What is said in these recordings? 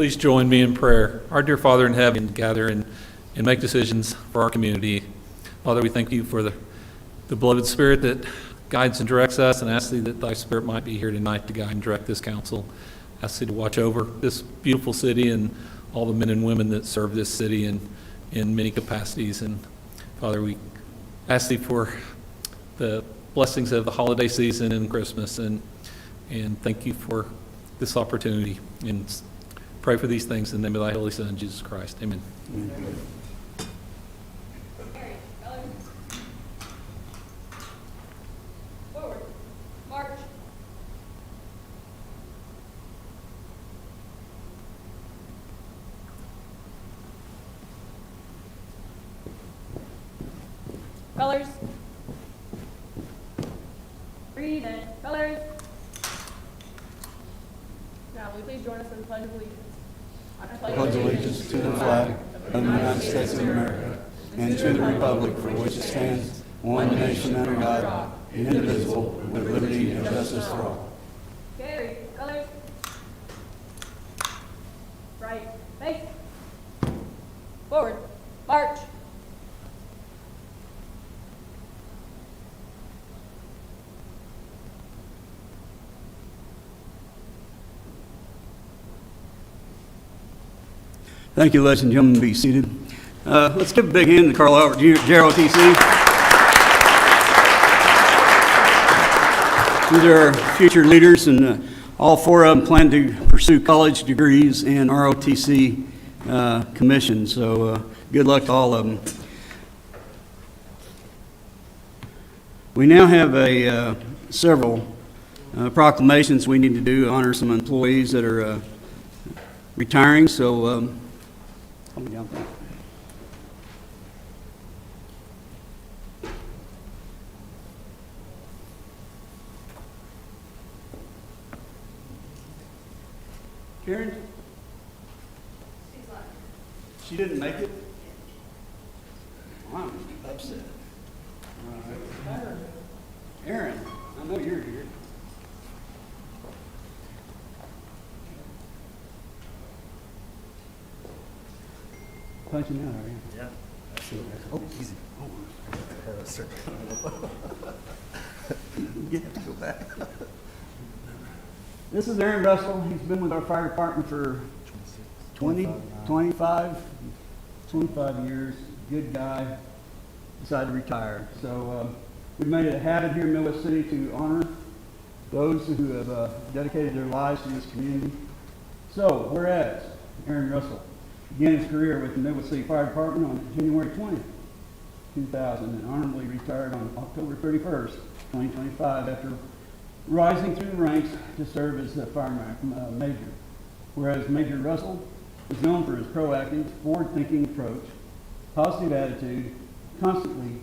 please join me in prayer? Our dear Father in heaven, gather and make decisions for our community. Father, we thank you for the beloved Spirit that guides and directs us, and ask thee that thy Spirit might be here tonight to guide and direct this council. Ask thee to watch over this beautiful city and all the men and women that serve this city in many capacities. And Father, we ask thee for the blessings of the holiday season and Christmas, and thank you for this opportunity, and pray for these things in the name of thy holy Son, Jesus Christ. Amen. Amen. Forward. March. Colors. Read and colors. Now, will you please join us in the Pledge of Allegiance? I Pledge allegiance to the flag of the United States of America and to the republic for which it stands, one nation under God, indivisible, with liberty and justice for all. Carry. Colors. Right. Face. Forward. March. Thank you, ladies and gentlemen. Be seated. Let's give a big hand to Carl Albert JROTC. These are our future leaders, and all four of them plan to pursue college degrees and ROTC commission. So good luck to all of them. We now have several proclamations we need to do to honor some employees that are retiring. So I'll be down there. Karen? She didn't make it? Wow, I'm upset. All right. Aaron, I know you're here. Punching out, are you? Yeah, absolutely. Oh, easy. You have to go back. This is Aaron Russell. He's been with our fire department for 25 years. Good guy. Decided to retire. So we've made it a habit here in Midwest City to honor those who have dedicated their lives to this community. So, whereas Aaron Russell began his career with the Midwest City Fire Department on January 20th, 2000, and honorably retired on October 31st, 2025, after rising through the ranks to serve as a fire major. Whereas Major Russell is known for his proactive, forward-thinking approach, positive attitude, constantly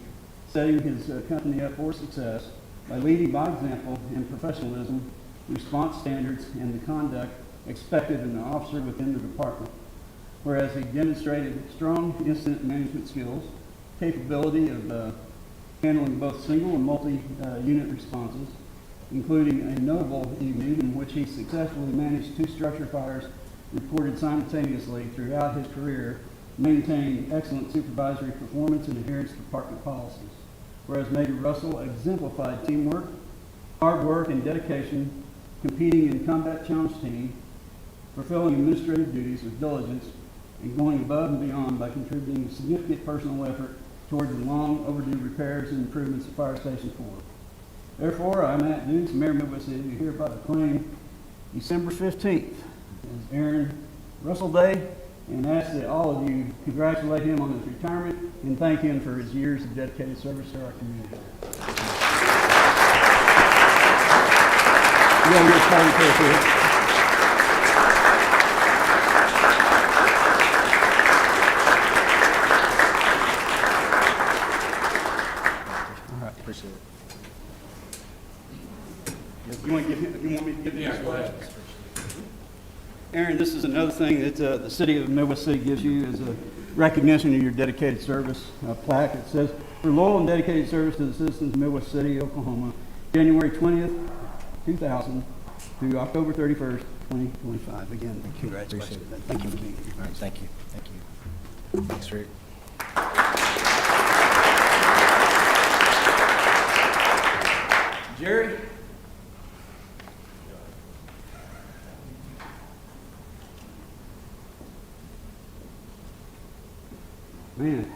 setting his company up for success by leading by example in professionalism, response standards, and the conduct expected in an officer within the department. Whereas he demonstrated strong incident management skills, capability of handling both single and multi-unit responses, including a notable evening in which he successfully managed 2 structure fires reported simultaneously throughout his career, maintaining excellent supervisory performance and adherence to department policies. Whereas Major Russell exemplified teamwork, hard work, and dedication, competing in combat challenge team, fulfilling administrative duties with diligence, and going above and beyond by contributing significant personal effort toward the long overdue repairs and improvements of Fire Station 4. Therefore, I, Matt Dukes, Mayor of Midwest City, hereby proclaim December 15th as Aaron Russell Day, and ask that all of you congratulate him on his retirement and thank him for his years of dedicated service to our community. You want to get started here? Appreciate it. You want me to give him his flag? Aaron, this is another thing that the city of Midwest City gives you as a recognition of your dedicated service plaque. It says, for loyal and dedicated service to the citizens of Midwest City, Oklahoma, January 20th, 2000 through October 31st, 2025. Again, congratulations. Thank you for being here. All right, thank you, thank you. Thanks, Rick. Jerry? Man,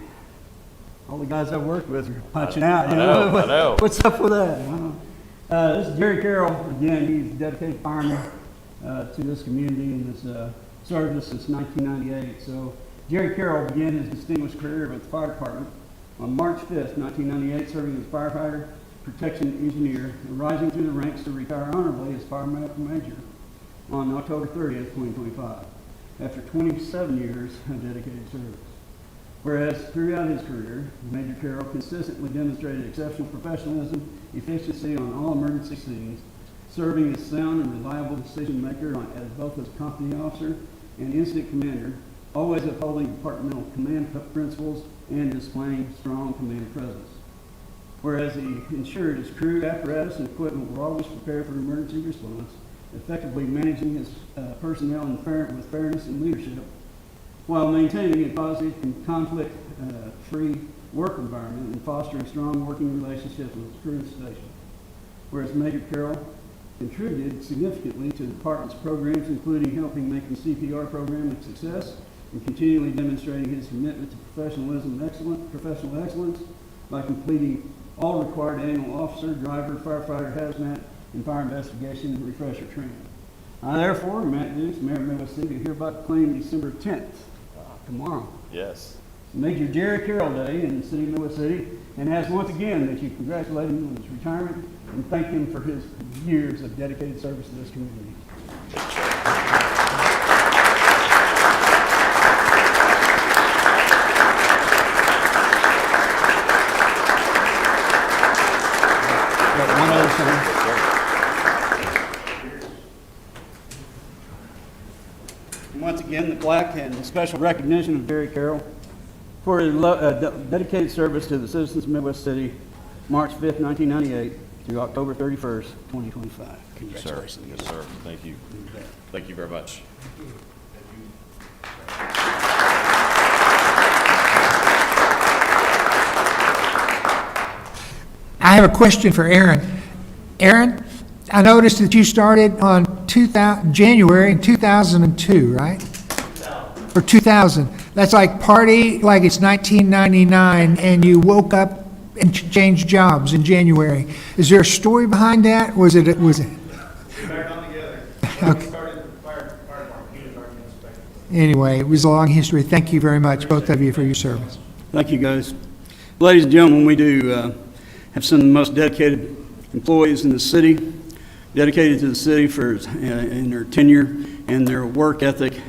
all the guys I've worked with are punching out. You know? I know. What's up with that? This is Jerry Carroll. Again, he's a dedicated fireman to this community and has served us since 1998. So Jerry Carroll began his distinguished career with the fire department on March 5th, 1998, serving as firefighter, protection engineer, and rising through the ranks to retire honorably as fire major on October 30th, 2025, after 27 years of dedicated service. Whereas throughout his career, Major Carroll consistently demonstrated exceptional professionalism, efficiency on all emergency scenes, serving as sound and reliable decision maker as both as company officer and incident commander, always upholding departmental command principles and displaying strong command presence. Whereas he ensured his crew, apparatus, and equipment were always prepared for emergency response, effectively managing his personnel with fairness and leadership, while maintaining a positive and conflict-free work environment and fostering strong working relationships with his crew and station. Whereas Major Carroll contributed significantly to the department's programs, including helping make the CPR program a success and continually demonstrating his commitment to professional excellence by completing all required annual officer, driver, firefighter, hazmat, and fire investigation and refresher training. I therefore, Matt Dukes, Mayor of Midwest City, hereby proclaim December 10th, tomorrow, Yes. Major Jerry Carroll Day in the city of Midwest City, and ask once again that you congratulate him on his retirement and thank him for his years of dedicated service to this community. Got one other thing. Once again, the plaque and special recognition of Jerry Carroll for his dedicated service to the citizens of Midwest City, March 5th, 1998 through October 31st, 2025. Sir. Congratulations. Yes, sir. Thank you. Thank you very much. I have a question for Aaron. Aaron, I noticed that you started on January in 2002, right? Or 2000. That's like party, like it's 1999, and you woke up and changed jobs in January. Is there a story behind that? Was it? Back on together. Okay. Started the fire department, he was our inspector. Anyway, it was a long history. Thank you very much, both of you, for your service. Thank you, guys. Ladies and gentlemen, we do have some of the most dedicated employees in the city, dedicated to the city for in their tenure and their work ethic,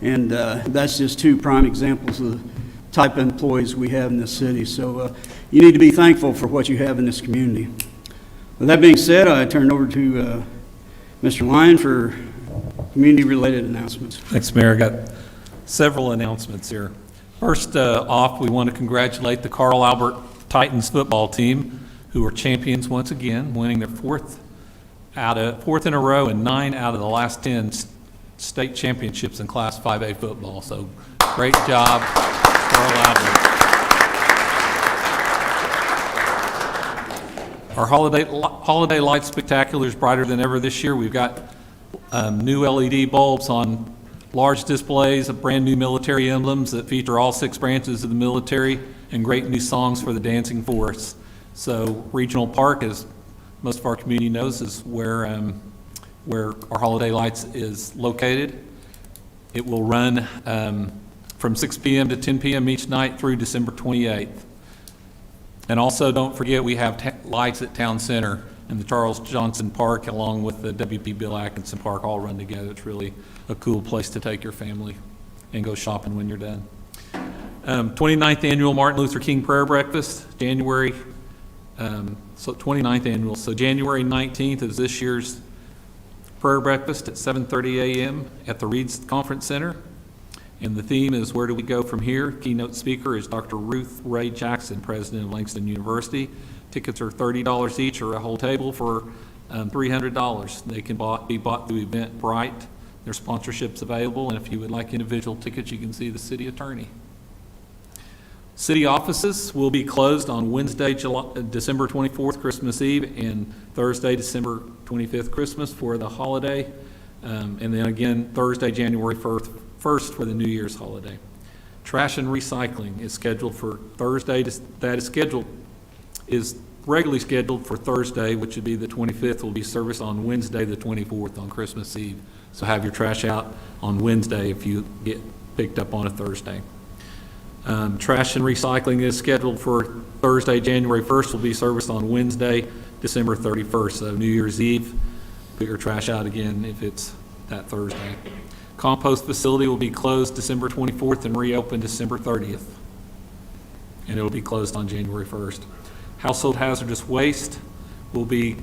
and that's just two prime examples of the type of employees we have in this city. So you need to be thankful for what you have in this community. With that being said, I turn it over to Mr. Lyon for community-related announcements. Thanks, Mayor. I got several announcements here. First off, we want to congratulate the Carl Albert Titans football team, who are champions once again, winning their fourth in a row and 9 out of the last 10 state championships in Class 5A football. So great job, Carl Albert. Our holiday light spectacular is brighter than ever this year. We've got new LED bulbs on large displays of brand new military emblems that feature all 6 branches of the military and great new songs for the dancing force. So Regional Park, as most of our community knows, is where our holiday lights is located. It will run from 6 p.m. to 10 p.m. each night through December 28th. And also, don't forget, we have lights at Town Center and the Charles Johnson Park, along with the W.P. Bill Atkinson Park, all run together. It's really a cool place to take your family and go shopping when you're done. 29th Annual Martin Luther King Prayer Breakfast, January 29th Annual. So January 19th is this year's prayer breakfast at 7:30 a.m. at the Reeds Conference Center. And the theme is, where do we go from here? Keynote speaker is Dr. Ruth Ray Jackson, president of Langston University. Tickets are $30 each, or a whole table for $300. They can be bought through Eventbrite. There's sponsorships available, and if you would like individual tickets, you can see the city attorney. City offices will be closed on Wednesday, December 24th, Christmas Eve, and Thursday, December 25th, Christmas for the holiday, and then again, Thursday, January 1st for the New Year's holiday. Trash and recycling is scheduled for Thursday, is regularly scheduled for Thursday, which would be the 25th, will be serviced on Wednesday, the 24th, on Christmas Eve. So have your trash out on Wednesday if you get picked up on a Thursday. Trash and recycling is scheduled for Thursday, January 1st, will be serviced on Wednesday, December 31st. So New Year's Eve, put your trash out again if it's that Thursday. Compost facility will be closed December 24th and reopened December 30th. And it will be closed on January 1st. Household hazardous waste will be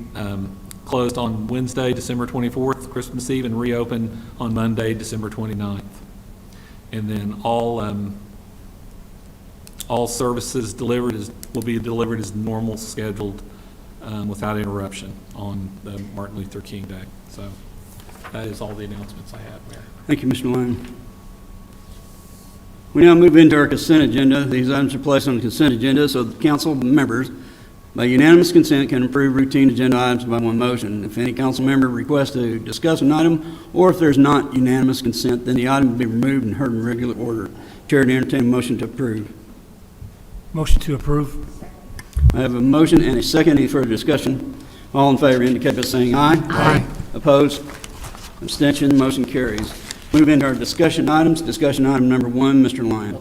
closed on Wednesday, December 24th, Christmas Eve, and reopened on Monday, December 29th. And then all services will be delivered as normal scheduled without interruption on the Martin Luther King Day. So that is all the announcements I have, Mayor. Thank you, Mr. Lyon. We now move into our consent agenda. These items are placed on the consent agenda so the council members, by unanimous consent, can approve routine agenda items by one motion. If any council member requests to discuss an item, or if there's not unanimous consent, then the item will be removed and heard in regular order. Chair to entertain a motion to approve. Motion to approve. I have a motion and a second. Any further discussion? All in favor indicate by saying aye. Aye. Opposed? Abstention? Motion carries. Move into our discussion items. Discussion item number 1, Mr. Lyon.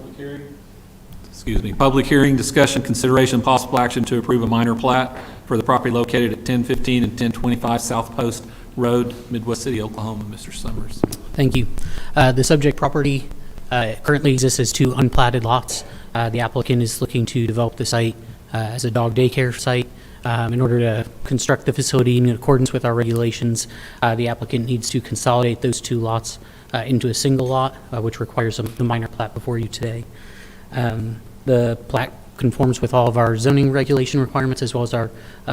Public hearing, discussion, consideration, possible action to approve a minor plat for the property located at 1015 and 1025 South Post Road, Midwest City, Oklahoma. Mr. Summers. Thank you. The subject property currently exists as 2 unplatted lots. The applicant is looking to develop the site as a dog daycare site. In order to construct the facility in accordance with our regulations, the applicant needs to consolidate those 2 lots into a single lot, which requires the minor plat before you today. The plat conforms with all of our zoning regulation requirements as well as our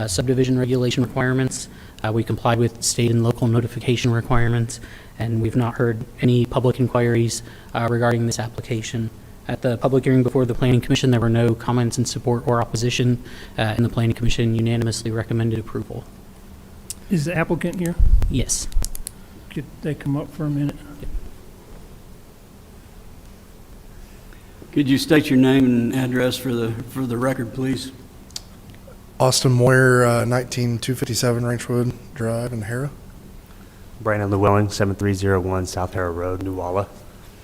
subdivision regulation requirements. We complied with state and local notification requirements, and we've not heard any public inquiries regarding this application. At the public hearing before the Planning Commission, there were no comments in support or opposition, and the Planning Commission unanimously recommended approval. Is the applicant here? Yes. Could they come up for a minute? Could you state your name and address for the record, please? Austin Moyer, 19257 Ranchwood Drive in Harrah. Brandon Llewellyn, 7301 South Harrow Road, Newalla.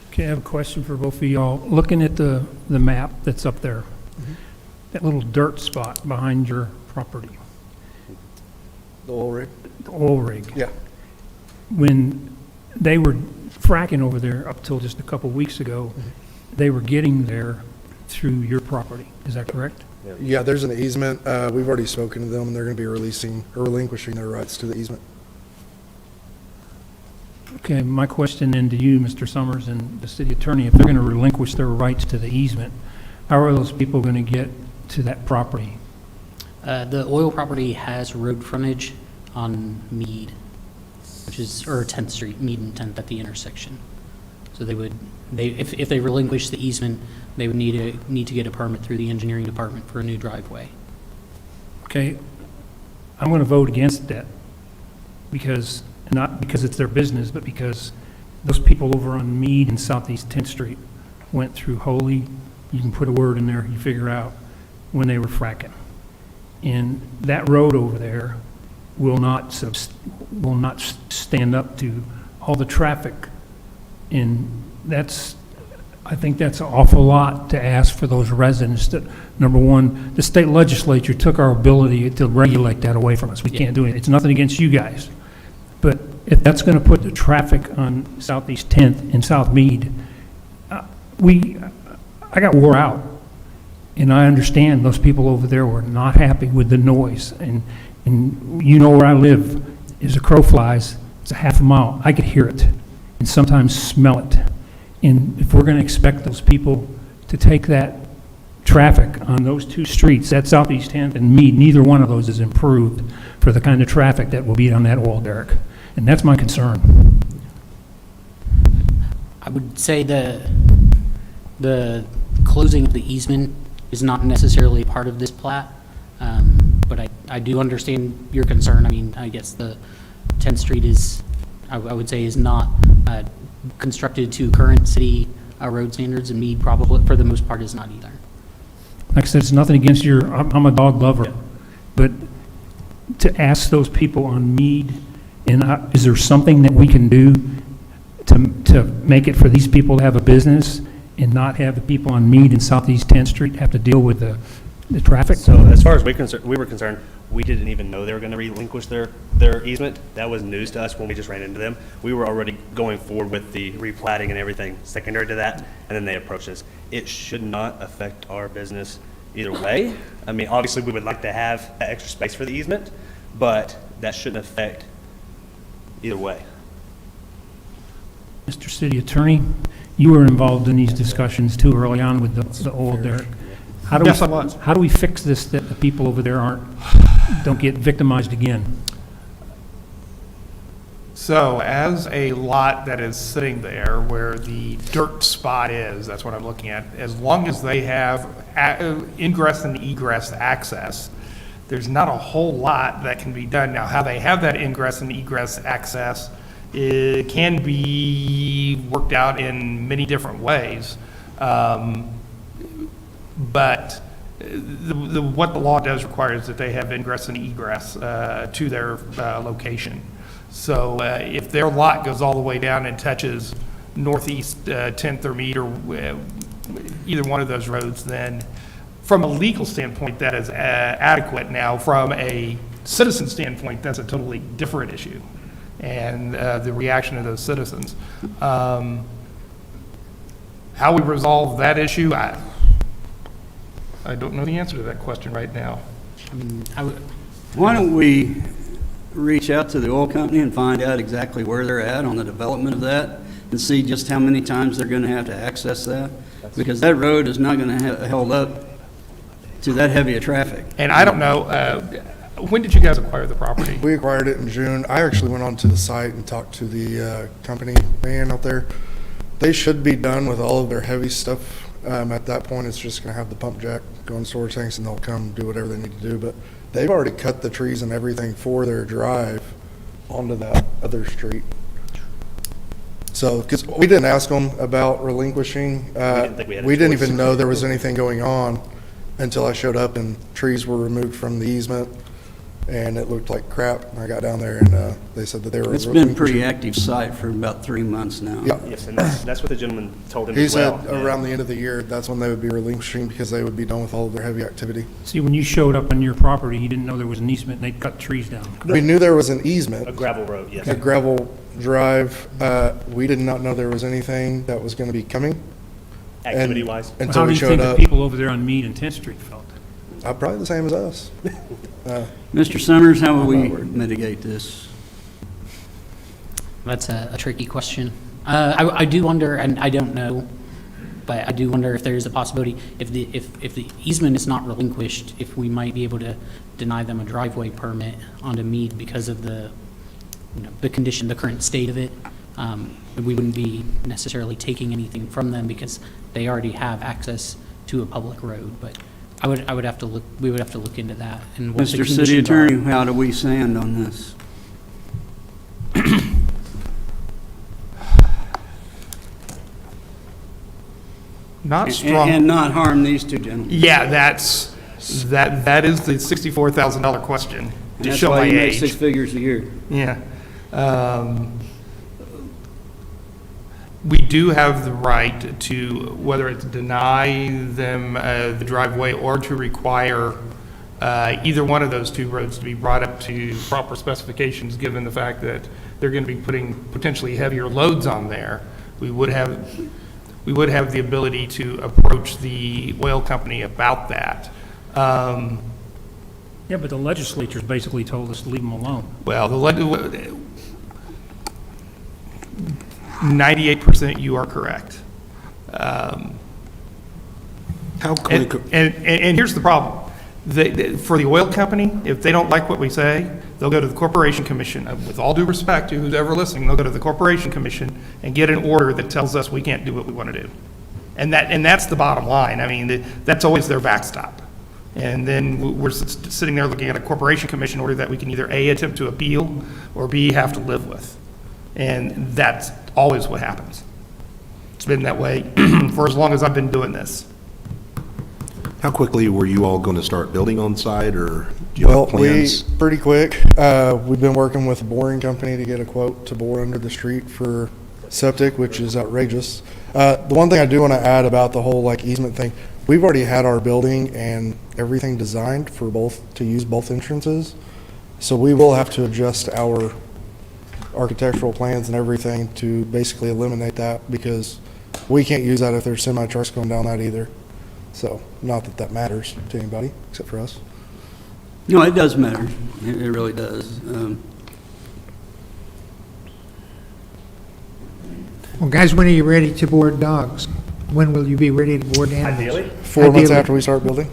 Okay, I have a question for both of y'all. Looking at the map that's up there, that little dirt spot behind your property, The oil rig? the oil rig. Yeah. When they were fracking over there up till just a couple weeks ago, they were getting there through your property. Is that correct? Yeah, there's an easement. We've already spoken to them, and they're going to be relinquishing their rights to the easement. Okay, my question then to you, Mr. Summers, and the city attorney, if they're going to relinquish their rights to the easement, how are those people going to get to that property? The oil property has road frontage on Mead, which is, or 10th Street, Mead and 10th at the intersection. So if they relinquish the easement, they would need to get a permit through the engineering department for a new driveway. Okay, I'm going to vote against that because, not because it's their business, but because those people over on Mead and Southeast 10th Street went through Holy, you can put a word in there, you figure out, when they were fracking. And that road over there will not stand up to all the traffic. And I think that's an awful lot to ask for those residents. That, number one, the state legislature took our ability to regulate that away from us. We can't do it. It's nothing against you guys. But if that's going to put the traffic on Southeast 10th and South Mead, I got wore out. And I understand those people over there were not happy with the noise. And you know where I live, as a crow flies, it's a half a mile. I could hear it and sometimes smell it. And if we're going to expect those people to take that traffic on those two streets, that Southeast 10th and Mead, neither one of those is improved for the kind of traffic that will be on that oil derrick. And that's my concern. I would say the closing of the easement is not necessarily part of this plat, but I do understand your concern. I mean, I guess the 10th Street is, I would say, is not constructed to current city road standards, and Mead probably, for the most part, is not either. Like I said, it's nothing against I'm a dog lover, but to ask those people on Mead, and is there something that we can do to make it for these people to have a business and not have the people on Mead and Southeast 10th Street have to deal with the traffic? So as far as we were concerned, we didn't even know they were going to relinquish their easement. That was news to us when we just ran into them. We were already going forward with the replatting and everything secondary to that, and then they approached us. It should not affect our business either way. I mean, obviously, we would like to have that extra space for the easement, but that shouldn't affect either way. Mr. City Attorney, you were involved in these discussions too early on with the oil derrick. Yes, I was. How do we fix this, that the people over there don't get victimized again? So as a lot that is sitting there where the dirt spot is, that's what I'm looking at, as long as they have ingress and egress access, there's not a whole lot that can be done. Now, how they have that ingress and egress access, it can be worked out in many different ways. But what the law does require is that they have ingress and egress to their location. So if their lot goes all the way down and touches northeast 10th or Mead or either one of those roads, then from a legal standpoint, that is adequate. Now, from a citizen standpoint, that's a totally different issue, and the reaction of those citizens. How we resolve that issue, I don't know the answer to that question right now. Why don't we reach out to the oil company and find out exactly where they're at on the development of that and see just how many times they're going to have to access that? Because that road is not going to held up to that heavy of traffic. And I don't know, when did you guys acquire the property? We acquired it in June. I actually went onto the site and talked to the company man out there. They should be done with all of their heavy stuff. At that point, it's just going to have the pump jack go in storage tanks, and they'll come do whatever they need to do. But they've already cut the trees and everything for their drive onto that other street. So, because we didn't ask them about relinquishing, we didn't even know there was anything going on until I showed up and trees were removed from the easement, and it looked like crap. I got down there, and they said that they were. It's been a pretty active site for about 3 months now. Yeah. Yes, and that's what the gentleman told him He as well. said around the end of the year, that's when they would be relinquishing because they would be done with all of their heavy activity. See, when you showed up on your property, you didn't know there was an easement, and they'd cut trees down. We knew there was an A easement, gravel road, yes. a gravel drive. We did not know there was anything that was going to be coming Activity-wise. How until do we you showed think the up. people over there on Mead and 10th Street felt? Probably the same as us. Mr. Summers, how will we mitigate this? That's a tricky question. I do wonder, and I don't know, but I do wonder if there's a possibility, if the easement is not relinquished, if we might be able to deny them a driveway permit onto Mead because of the condition, the current state of it. We wouldn't be necessarily taking anything from them because they already have access to a public road, but I would have to look, we would have to look into that and what the Mr. City conditions are. Attorney, how do we stand on this? Not strong. And not harm these two gentlemen. Yeah, that is the $64,000 question, And to that's show why my you make 6 age. figures a year. Yeah. We do have the right to, whether it's deny them the driveway or to require either one of those two roads to be brought up to proper specifications, given the fact that they're going to be putting potentially heavier loads on there. We would have the ability to approach the oil company about that. Yeah, but the legislature's basically told us to leave them alone. Well, 98% you are correct. And, and here's the problem. For the oil company, if they don't like what we say, they'll go to the Corporation Commission. With all due respect to who's ever listening, they'll go to the Corporation Commission and get an order that tells us we can't do what we want to do. And that's the bottom line. I mean, that's always their backstop. And then we're sitting there looking at a Corporation Commission order that we can either A, attempt to appeal, or B, have to live with. And that's always what happens. It's been that way for as long as I've been doing this. How quickly were you all going to start building on site, or do you Well, have plans? pretty quick. We've been working with a boring company to get a quote to bore under the street for septic, which is outrageous. The one thing I do want to add about the whole like easement thing, we've already had our building and everything designed for to use both entrances. So we will have to adjust our architectural plans and everything to basically eliminate that, because we can't use that if there's semi trucks going down that either. So, not that that matters to anybody, except for us. No, it does matter. It really does. Well, guys, when are you ready to board dogs? When will you be ready to board animals? Ideally, 4 months Ideally. after we start building.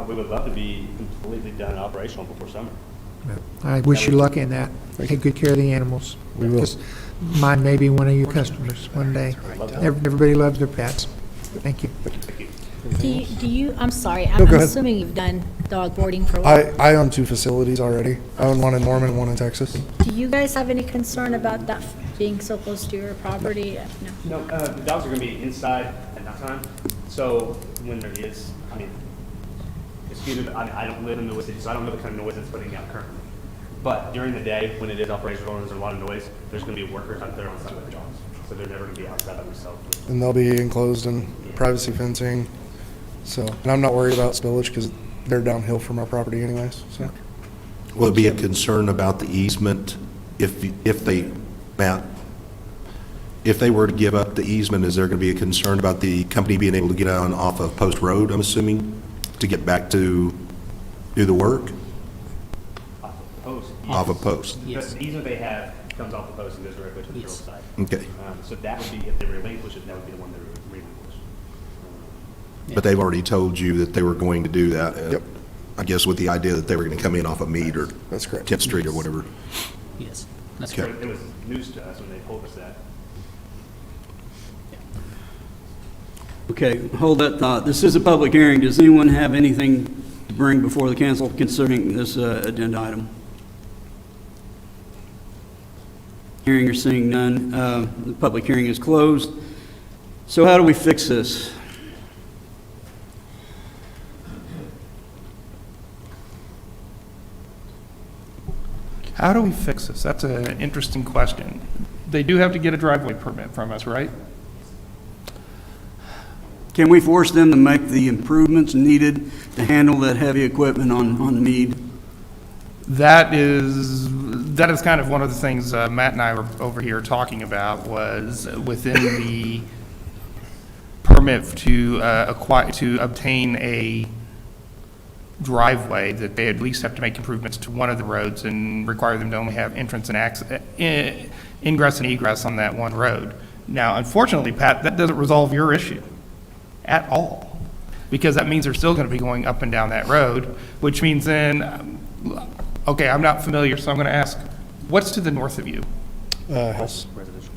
we would love to be completely done and operational before summer. I wish you luck in that. Take good care of the animals. We will. 'Cause mine may be one of your customers one day. Everybody loves their pets. Thank you. Do you, I'm sorry, No, I'm go ahead. assuming you've done dog boarding for a while. I own 2 facilities already. I own one in Norman and one in Texas. Do you guys have any concern about that being so close to your property? No. No, the dogs are gonna be inside at nighttime, so when there is, I mean, excuse me, I don't live in the city, so I don't know the kind of noise that's putting out currently. But during the day, when it is operational and there's a lot of noise, there's gonna be workers out there on site with the dogs, so they're never gonna be outside by themselves. And they'll be enclosed in privacy fencing. So, and I'm not worried about spillage because they're downhill from our property anyways, so. Will it be a concern about the easement if they, Matt, if they were to give up the easement, is there going to be a concern about the company being able to get on off of Post Road, I'm assuming, to get back to do the work? Post. Off of Post? The easement they have comes off the post and goes directly to the drill site. Okay. So that would be, if they relinquish it, that would be the one they would relinquish. But they've already told you that they were going to do that? Yep. I guess with the idea that they were going to come in off of Meade or That's correct. 10th Street or whatever. Yes, that's Okay. correct. It was news to us when they told us that. Okay, hold that thought. This is a public hearing. Does anyone have anything to bring before the council concerning this agenda item? Hearing or seeing none, the public hearing is closed. So how do we fix this? How do we fix this? That's an interesting question. They do have to get a driveway permit from us, right? Can we force them to make the improvements needed to handle that heavy equipment on Meade? That is kind of one of the things Matt and I were over here talking about, was within the permit to obtain a driveway, that they at least have to make improvements to one of the roads and require them to only have entrance and ingress and egress on that one road. Now, unfortunately, Pat, that doesn't resolve your issue at all, because that means they're still going to be going up and down that road, which means then, okay, I'm not familiar, so I'm going to ask, what's to the north of you? House.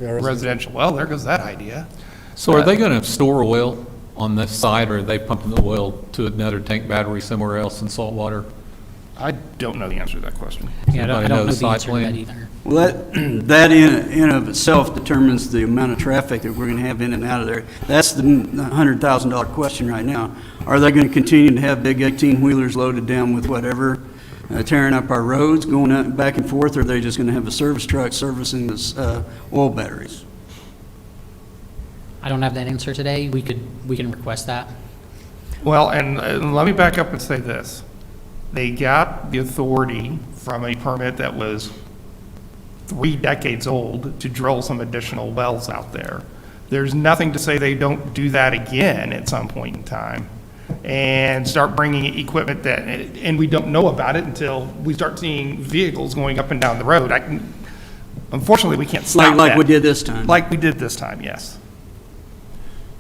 Yeah, Residential. Well, there goes that idea. So are they going to store oil on this site, or are they pumping the oil to another tank battery somewhere else in saltwater? I don't know the answer to that question. Yeah, I don't Anybody know know the the site answer to that plan? either. Well, that in of itself determines the amount of traffic that we're going to have in and out of there. That's the $100,000 question right now. Are they going to continue to have big 18-wheelers loaded down with whatever, tearing up our roads, going out back and forth, or are they just going to have a service truck servicing the oil batteries? I don't have that answer today. We can request that. Well, and let me back up and say this. They got the authority from a permit that was 3 decades old to drill some additional wells out there. There's nothing to say they don't do that again at some point in time and start bringing equipment that, and we don't know about it until we start seeing vehicles going up and down the road. Unfortunately, we can't stop that. Like we did this time. Like we did this time, yes.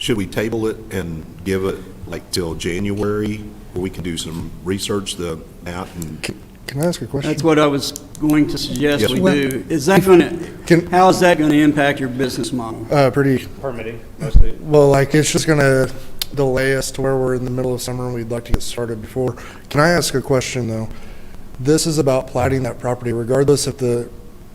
should we table it and give it like till January, where we can do some research, the map, and Can I ask a question? That's what I was going to suggest Yes, we sir. do. Is that going to, how is that going to impact your business model? Pretty, Permitting, mostly. well, like, it's just gonna delay us to where we're in the middle of summer and we'd like to get started before. Can I ask a question, though? This is about plating that property, regardless if the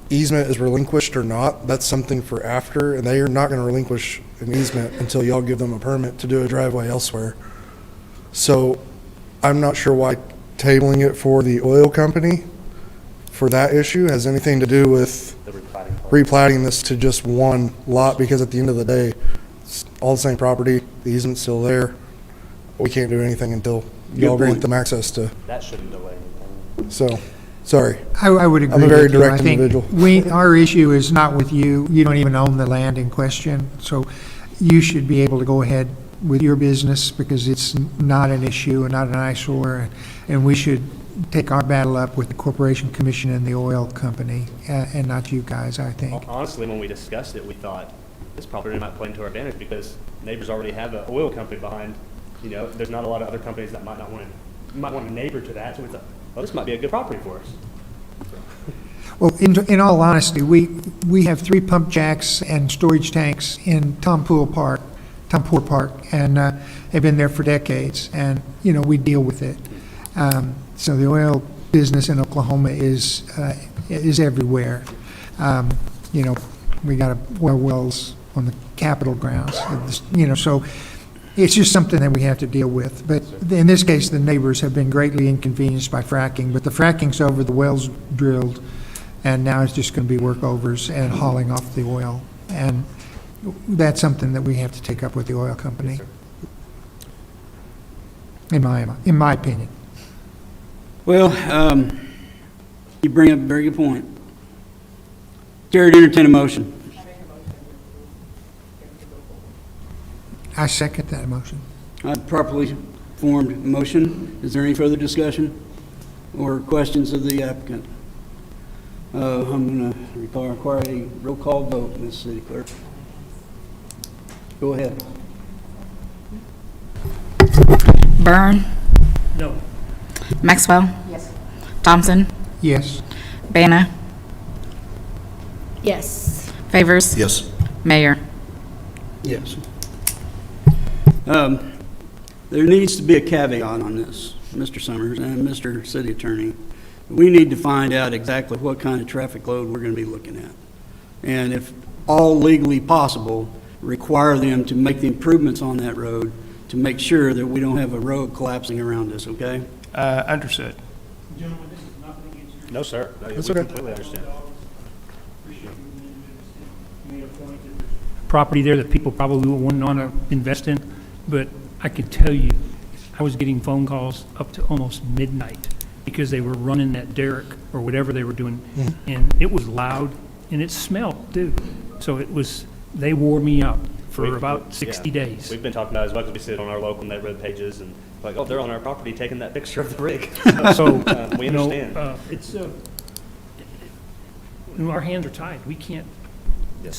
easement is relinquished or not. That's something for after, and they are not gonna relinquish an easement until y'all give them a permit to do a driveway elsewhere. So, I'm not sure why tabling it for the oil company for that issue has anything to do with The replatting part. replatting this to just one lot, because at the end of the day, it's all the same property, the easement's still there. We can't do anything until y'all Good grant point. them access to, That shouldn't delay anything. so, sorry. I would agree I'm a very with you. direct I think individual. our issue is not with you. You don't even own the land in question, so you should be able to go ahead with your business because it's not an issue and not an eyesore, and we should take our battle up with the Corporation Commission and the oil company, and not you guys, I think. Honestly, when we discussed it, we thought this property might play into our advantage because neighbors already have an oil company behind. You know, there's not a lot of other companies that might want a neighbor to that. So we thought, well, this might be a good property for us. Well, in all honesty, we have 3 pump jacks and storage tanks in Tompoor Park, and they've been there for decades, and, you know, we deal with it. So the oil business in Oklahoma is everywhere. You know, we got oil wells on the Capitol grounds, you know, so it's just something that we have to deal with. But in this case, the neighbors have been greatly inconvenienced by fracking, but the fracking's over, the well's drilled, and now it's just going to be workovers and hauling off the oil. And that's something that we have to take up with the oil company, in my opinion. Well, you bring up a very good point. Chair to entertain a motion. I second that motion. A properly formed motion. Is there any further discussion or questions of the applicant? I'm going to require a roll call vote, Ms. City Clerk. Go ahead. Byrne, No. Maxwell. Yes. Thompson, Yes. Bana, Yes. Favors. yes. Mayor. Yes. There needs to be a caveat on this, Mr. Summers and Mr. City Attorney. We need to find out exactly what kind of traffic load we're going to be looking at. And if all legally possible, require them to make the improvements on that road to make sure that we don't have a road collapsing around us, okay? Understood. No, sir. No, we That's okay. completely understand. Property there that people probably wouldn't want to invest in, but I can tell you, I was getting phone calls up to almost midnight because they were running that derrick or whatever they were doing, and it was loud and it smelled too. So they wore me out for about 60 Yeah. days. We've been talking about it as well because we sit on our local neighborhood pages and like, oh, they're on our property taking that picture of the rig. So, We you know, understand. our hands are tied. We can't, the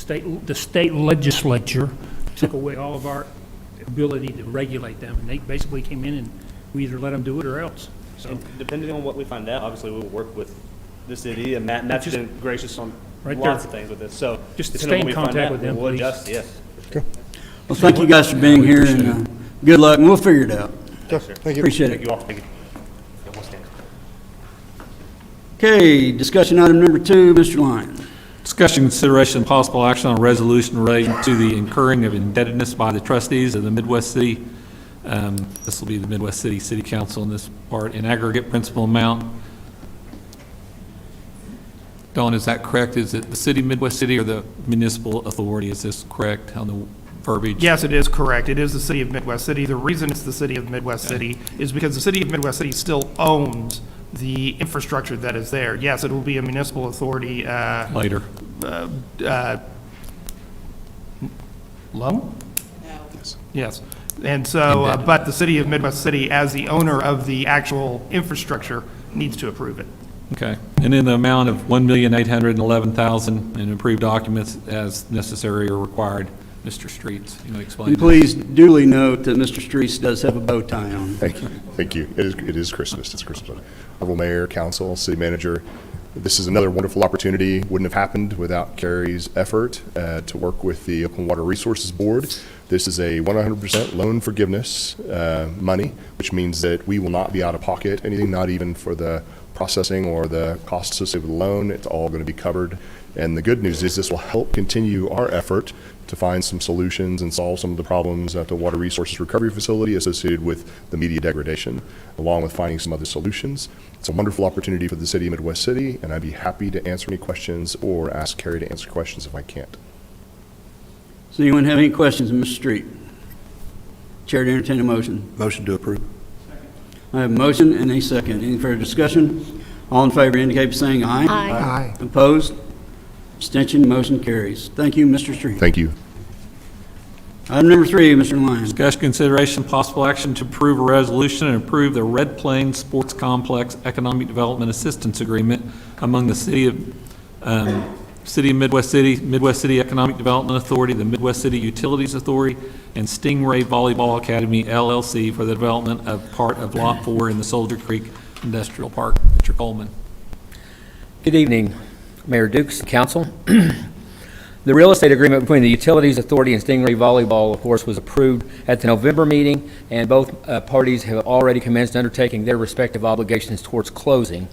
state legislature took away all of our ability to regulate them, and they basically came in and we either let them do it or else. So, And depending on what we find out, obviously we will work with the city, and Matt's Just- been gracious on Right lots there. of things with this, so. Just depending on stay in what we find contact out, with them, We'll please. adjust, yes. Well, thank you guys for being here, and good luck, and we'll figure it out. Thank you. Appreciate Thank it. you all, thank you. Yeah, we'll stand. Okay, discussion item number 2, Mr. Lyon. Discussion, consideration, and possible action on a resolution relating to the incurring of indebtedness by the trustees of the Midwest City. This will be the Midwest City Council in this part, in aggregate principal amount. Dawn, is that correct? Is it the city of Midwest City or the municipal authority? Is this correct on the verbiage? Yes, it is correct. It is the city of Midwest City. The reason it's the city of Midwest City is because the city of Midwest City still owns the infrastructure that is there. Yes, it will be a municipal authority, Later. loan? Yes. And so, but the city of Midwest City, as the owner of the actual infrastructure, needs to approve it. Okay. And in the amount of $1,811,000 in approved documents as necessary or required Mr. Streets. You know, explain. And please duly note that Mr. Streets does have a bow tie on. Thank you. Thank you. It is Christmas. It's Christmas. Honorable Mayor, Council, City Manager, this is another wonderful opportunity. Wouldn't have happened without Carrie's effort to work with the Oakland Water Resources Board. This is a 100% loan forgiveness money, which means that we will not be out of pocket anything, not even for the processing or the costs associated with the loan. It's all going to be covered. And the good news is this will help continue our effort to find some solutions and solve some of the problems at the Water Resources Recovery Facility associated with the media degradation, along with finding some other solutions. It's a wonderful opportunity for the city of Midwest City, and I'd be happy to answer any questions or ask Carrie to answer questions if I can't. Does anyone have any questions of Mr. Street? Chair to entertain a motion. Motion to approve. I have a motion and a second. Any further discussion? All in favor indicate by saying aye. Aye. Opposed? Abstention, motion carries. Thank you, Mr. Street. Thank you. Item number 3, Mr. Lyons. Discussion, consideration, possible action to approve a resolution and approve the Red Plains Sports Complex Economic Development Assistance Agreement among the City of Midwest City Economic Development Authority, the Midwest City Utilities Authority, and Stingray Volleyball Academy LLC for the development of part of Lot 4 in the Soldier Creek Industrial Park. Mr. Coleman. Good evening, Mayor Dukes and Council. The real estate agreement between the Utilities Authority and Stingray Volleyball, of course, was approved at the November meeting, and both parties have already commenced undertaking their respective obligations towards closing.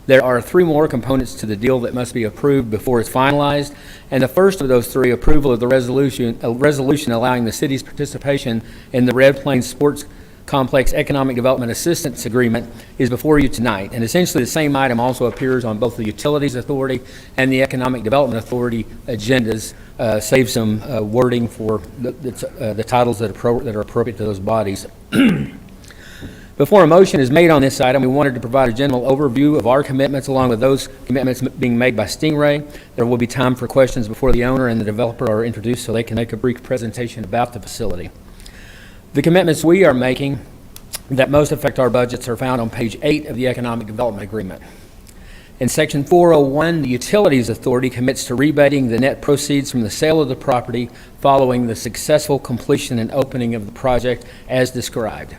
There are 3 more components to the deal that must be approved before it's finalized, and the first of those 3, approval of the resolution allowing the city's participation in the Red Plains Sports Complex Economic Development Assistance Agreement, is before you tonight. And essentially the same item also appears on both the Utilities Authority and the Economic Development Authority agendas, save some wording for the titles that are appropriate to those bodies. Before a motion is made on this item, we wanted to provide a general overview of our commitments along with those commitments being made by Stingray. There will be time for questions before the owner and the developer are introduced so they can make a brief presentation about the facility. The commitments we are making that most affect our budgets are found on page 8 of the Economic Development Agreement. In Section 401, the Utilities Authority commits to rebating the net proceeds from the sale of the property following the successful completion and opening of the project as described.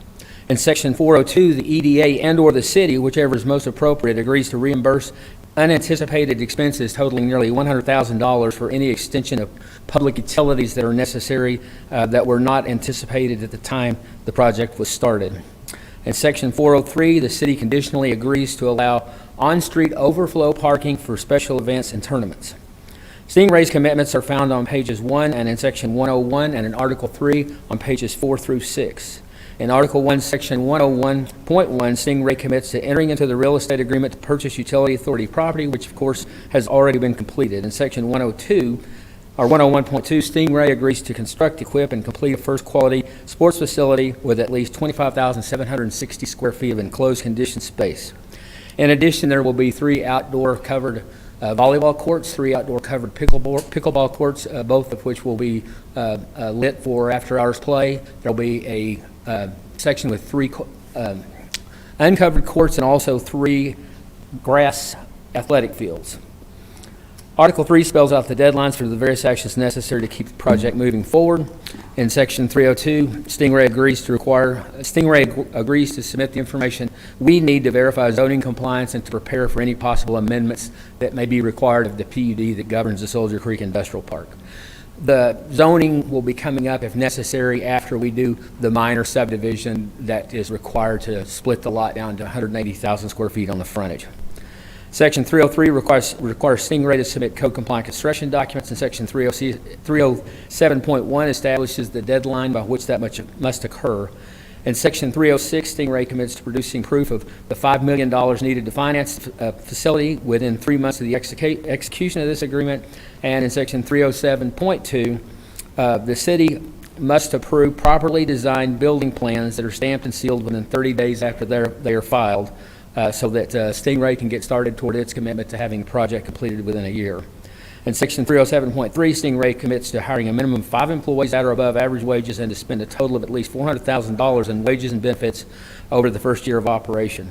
In Section 402, the EDA and/or the city, whichever is most appropriate, agrees to reimburse unanticipated expenses totaling nearly $100,000 for any extension of public utilities that are necessary that were not anticipated at the time the project was started. In Section 403, the city conditionally agrees to allow on-street overflow parking for special events and tournaments. Stingray's commitments are found on pages 1 and in Section 101 and in Article 3 on pages 4 through 6. In Article 1, Section 101.1, Stingray commits to entering into the real estate agreement to purchase utility authority property, which of course has already been completed. In Section 102, or 101.2, Stingray agrees to construct, equip, and complete a first-quality sports facility with at least 25,760 square feet of enclosed conditioned space. In addition, there will be 3 outdoor covered volleyball courts, 3 outdoor covered pickleball courts, both of which will be lit for after-hours play. There will be a section with 3 uncovered courts and also 3 grass athletic fields. Article 3 spells out the deadlines for the various actions necessary to keep the project moving forward. In Section 302, Stingray agrees to submit the information we need to verify zoning compliance and to prepare for any possible amendments that may be required of the PUD that governs the Soldier Creek Industrial Park. The zoning will be coming up, if necessary, after we do the minor subdivision that is required to split the lot down to 180,000 square feet on the frontage. Section 303 requires Stingray to submit code-compliant construction documents, and Section 307.1 establishes the deadline by which that much must occur. In Section 306, Stingray commits to producing proof of the $5 million needed to finance the facility within 3 months of the execution of this agreement. And in Section 307.2, the city must approve properly designed building plans that are stamped and sealed within 30 days after they are filed, so that Stingray can get started toward its commitment to having the project completed within a year. In Section 307.3, Stingray commits to hiring a minimum of 5 employees at or above average wages and to spend a total of at least $400,000 in wages and benefits over the first year of operation.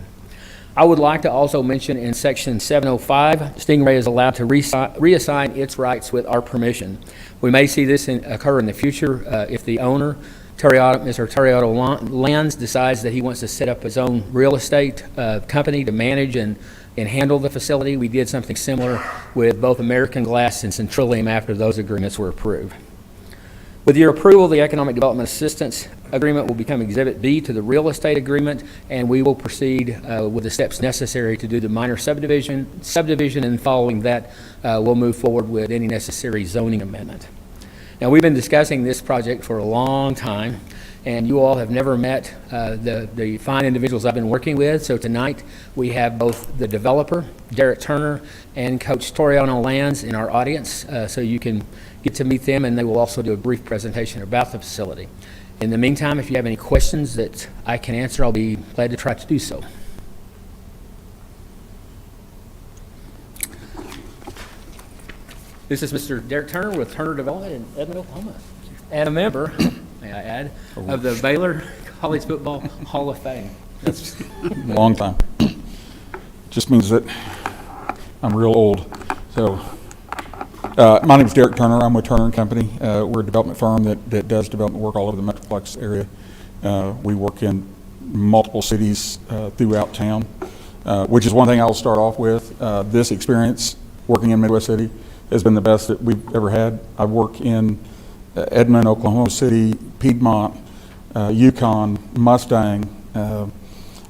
I would like to also mention in Section 705, Stingray is allowed to reassign its rights with our permission. We may see this occur in the future if the owner, Mr. Terrioto Lands, decides that he wants to set up his own real estate company to manage and handle the facility. We did something similar with both American Glass and Centrillium after those agreements were approved. With your approval, the Economic Development Assistance Agreement will become Exhibit B to the real estate agreement, and we will proceed with the steps necessary to do the minor subdivision, and following that, we'll move forward with any necessary zoning amendment. Now, we've been discussing this project for a long time, and you all have never met the fine individuals I've been working with. So tonight, we have both the developer, Derek Turner, and Coach Toriano Lands in our audience, so you can get to meet them, and they will also do a brief presentation about the facility. In the meantime, if you have any questions that I can answer, I'll be glad to try to do so. This is Mr. Derek Turner with Turner Development in Edmond, Oklahoma, and a member, may I add, of the Baylor College Football Hall of Fame. That's a long time. Just means that I'm real old. So, my name is Derek Turner. I'm with Turner & Company. We're a development firm that does development work all over the Metroplex area. We work in multiple cities throughout town, which is one thing I'll start off with. This experience working in Midwest City has been the best that we've ever had. I work in Edmond, Oklahoma City, Piedmont, Yukon, Mustang.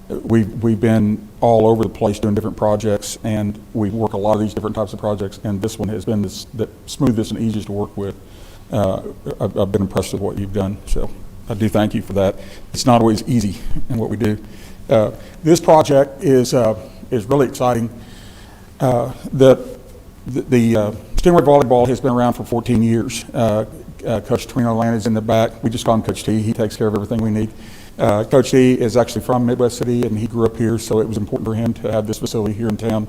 We've been all over the place doing different projects, and we work a lot of these different types of projects, and this one has been the smoothest and easiest to work with. I've been impressed with what you've done, so I do thank you for that. It's not always easy in what we do. This project is really exciting. The Stingray Volleyball has been around for 14 years. Coach Torino Land is in the back. We just call him Coach T. He takes care of everything we need. Coach T is actually from Midwest City, and he grew up here, so it was important for him to have this facility here in town.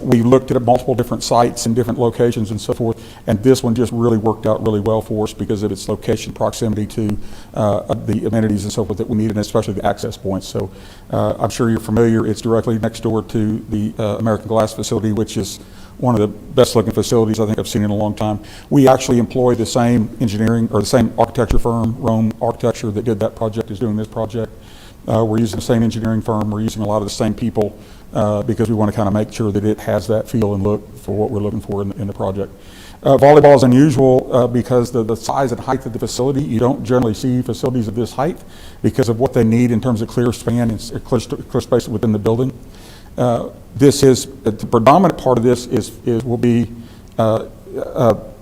We looked at multiple different sites and different locations and so forth, and this one just really worked out really well for us because of its location, proximity to the amenities and so forth that we need, and especially the access points. So I'm sure you're familiar. It's directly next door to the American Glass facility, which is one of the best looking facilities I think I've seen in a long time. We actually employ the same engineering or the same architecture firm, Rome Architecture, that did that project is doing this project. We're using the same engineering firm. We're using a lot of the same people because we want to kind of make sure that it has that feel and look for what we're looking for in the project. Volleyball is unusual because the size and height of the facility. You don't generally see facilities of this height because of what they need in terms of clear span and clear space within the building. This is the predominant part of this will be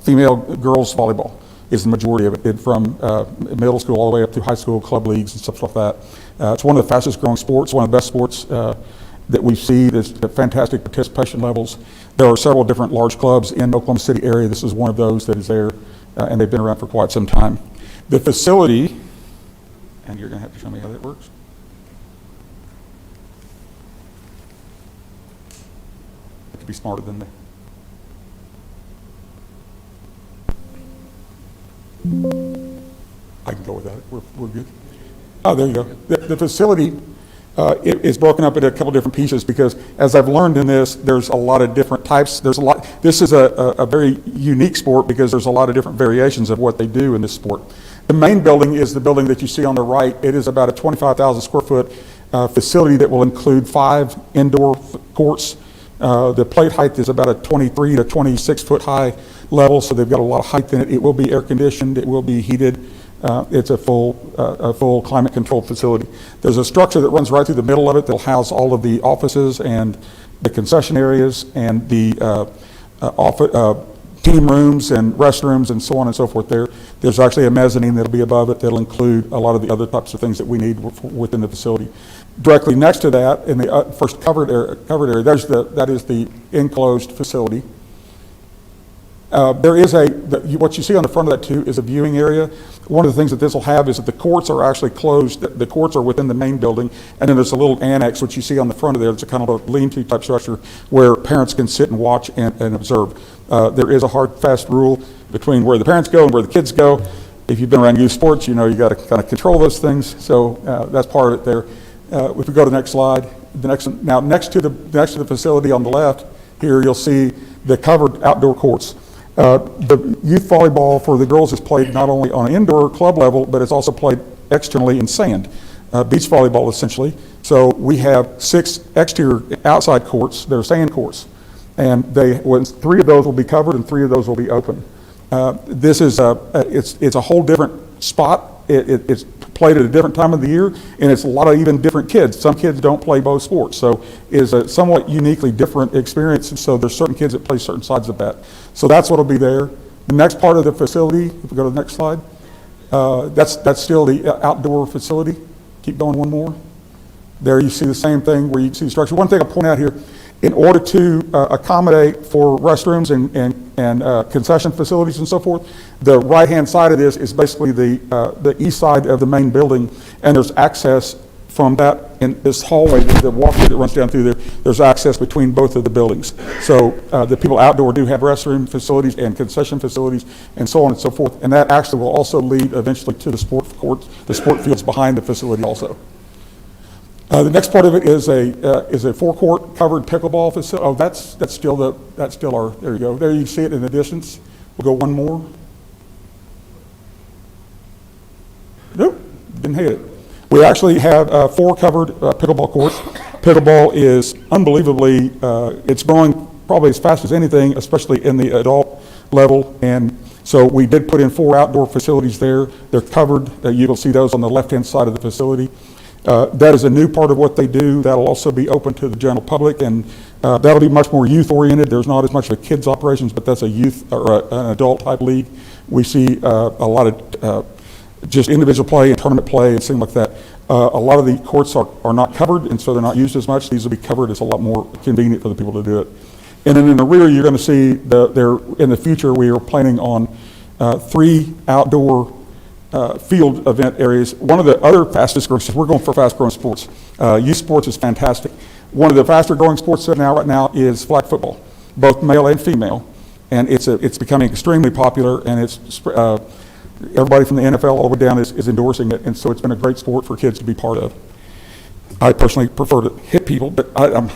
female girls volleyball is the majority of it, from middle school all the way up to high school club leagues and stuff like that. It's one of the fastest growing sports, one of the best sports that we see. There's fantastic participation levels. There are several different large clubs in the Oklahoma City area. This is one of those that is there, and they've been around for quite some time. The facility, and you're going to have to show me how that works. To be smarter than me. I can go without it. We're good. Oh, there you go. The facility it is broken up into a couple different pieces because, as I've learned in this, there's a lot of different types. There's a lot. This is a very unique sport because there's a lot of different variations of what they do in this sport. The main building is the building that you see on the right. It is about a 25,000 square foot facility that will include 5 indoor courts. The plate height is about a 23 to 26 foot high level, so they've got a lot of height in it. It will be air conditioned. It will be heated. It's a full climate controlled facility. There's a structure that runs right through the middle of it that'll house all of the offices and the concession areas and the team rooms and restrooms and so on and so forth there. There's actually a mezzanine that'll be above it that'll include a lot of the other types of things that we need within the facility. Directly next to that, in the first covered area, that is the enclosed facility. There is what you see on the front of that too is a viewing area. One of the things that this will have is that the courts are actually closed. The courts are within the main building, and then there's a little annex which you see on the front of there. It's a kind of a lean-to type structure where parents can sit and watch and observe. There is a hard, fast rule between where the parents go and where the kids go. If you've been around youth sports, you know you got to kind of control those things. So that's part of it there. If we go to the next slide, next to the facility on the left here, you'll see the covered outdoor courts. The youth volleyball for the girls is played not only on an indoor club level, but it's also played externally in sand, beach volleyball essentially. So we have 6 exterior outside courts that are sand courts, and 3 of those will be covered and 3 of those will be open. This is it's a whole different spot. It's played at a different time of the year, and it's a lot of even different kids. Some kids don't play both sports, so it's a somewhat uniquely different experience. And so there's certain kids that play certain sides of that. So that's what'll be there. The next part of the facility, if we go to the next slide, that's still the outdoor facility. Keep going one more. There you see the same thing where you can see the structure. One thing I'll point out here, in order to accommodate for restrooms and concession facilities and so forth, the right-hand side of this is basically the east side of the main building, and there's access from that in this hallway, the walkway that runs down through there. There's access between both of the buildings. So the people outdoor do have restroom facilities and concession facilities and so on and so forth, and that actually will also lead eventually to the sport courts, the sport fields behind the facility also. The next part of it is a forecourt covered pickleball facility. Oh, that's still our, there you go. There you see it in the distance. We'll go one more. Nope, didn't hit it. We actually have 4 covered pickleball courts. Pickleball is unbelievably, it's growing probably as fast as anything, especially in the adult level. And so we did put in 4 outdoor facilities there. They're covered. You will see those on the left-hand side of the facility. That is a new part of what they do. That'll also be open to the general public, and that'll be much more youth-oriented. There's not as much of a kids operations, but that's a youth or an adult-type league. We see a lot of just individual play and tournament play and things like that. A lot of the courts are not covered, and so they're not used as much. These will be covered. It's a lot more convenient for the people to do it. And then in the rear, you're going to see in the future, we are planning on 3 outdoor field event areas. One of the other fastest growing, we're going for fast growing sports. Youth sports is fantastic. One of the faster growing sports right now is flag football, both male and female. And it's becoming extremely popular, and it's everybody from the NFL all the way down is endorsing it. And so it's been a great sport for kids to be part of. I personally prefer to hit people, but I'm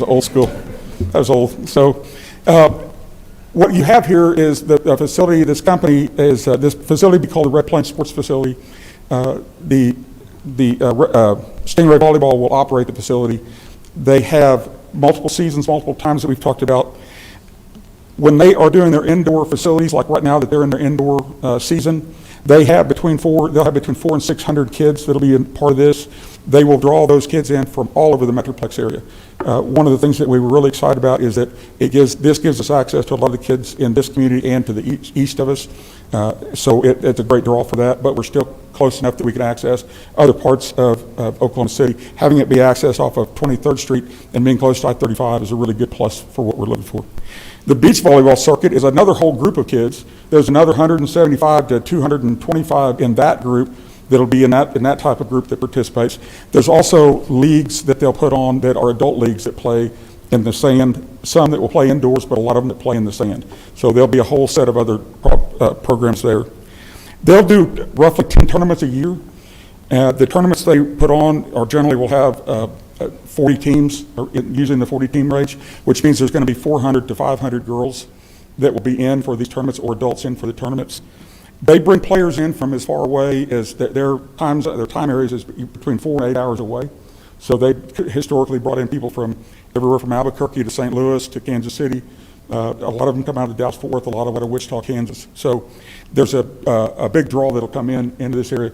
old school. I was old. So what you have here is the facility. This company is this facility be called the Red Plains Sports Facility. The Stingray Volleyball will operate the facility. They have multiple seasons, multiple times that we've talked about. When they are doing their indoor facilities, like right now that they're in their indoor season, they'll have between 400 and 600 kids that'll be part of this. They will draw those kids in from all over the Metroplex area. One of the things that we were really excited about is that this gives us access to a lot of the kids in this community and to the east of us. So it's a great draw for that, but we're still close enough that we can access other parts of Oklahoma City. Having it be accessed off of 23rd Street and being close to I-35 is a really good plus for what we're looking for. The beach volleyball circuit is another whole group of kids. There's another 175 to 225 in that group that'll be in that type of group that participates. There's also leagues that they'll put on that are adult leagues that play in the sand, some that will play indoors, but a lot of them that play in the sand. So there'll be a whole set of other programs there. They'll do roughly 10 tournaments a year. The tournaments they put on are generally will have 40 teams, or using the 40-team range, which means there's going to be 400 to 500 girls that will be in for these tournaments or adults in for the tournaments. They bring players in from as far away as their time areas is between 4 and 8 hours away. So they historically brought in people from everywhere from Albuquerque to St. Louis to Kansas City. A lot of them come out of Dallas-Fort Worth, a lot of them out of Wichita, Kansas. So there's a big draw that'll come into this area.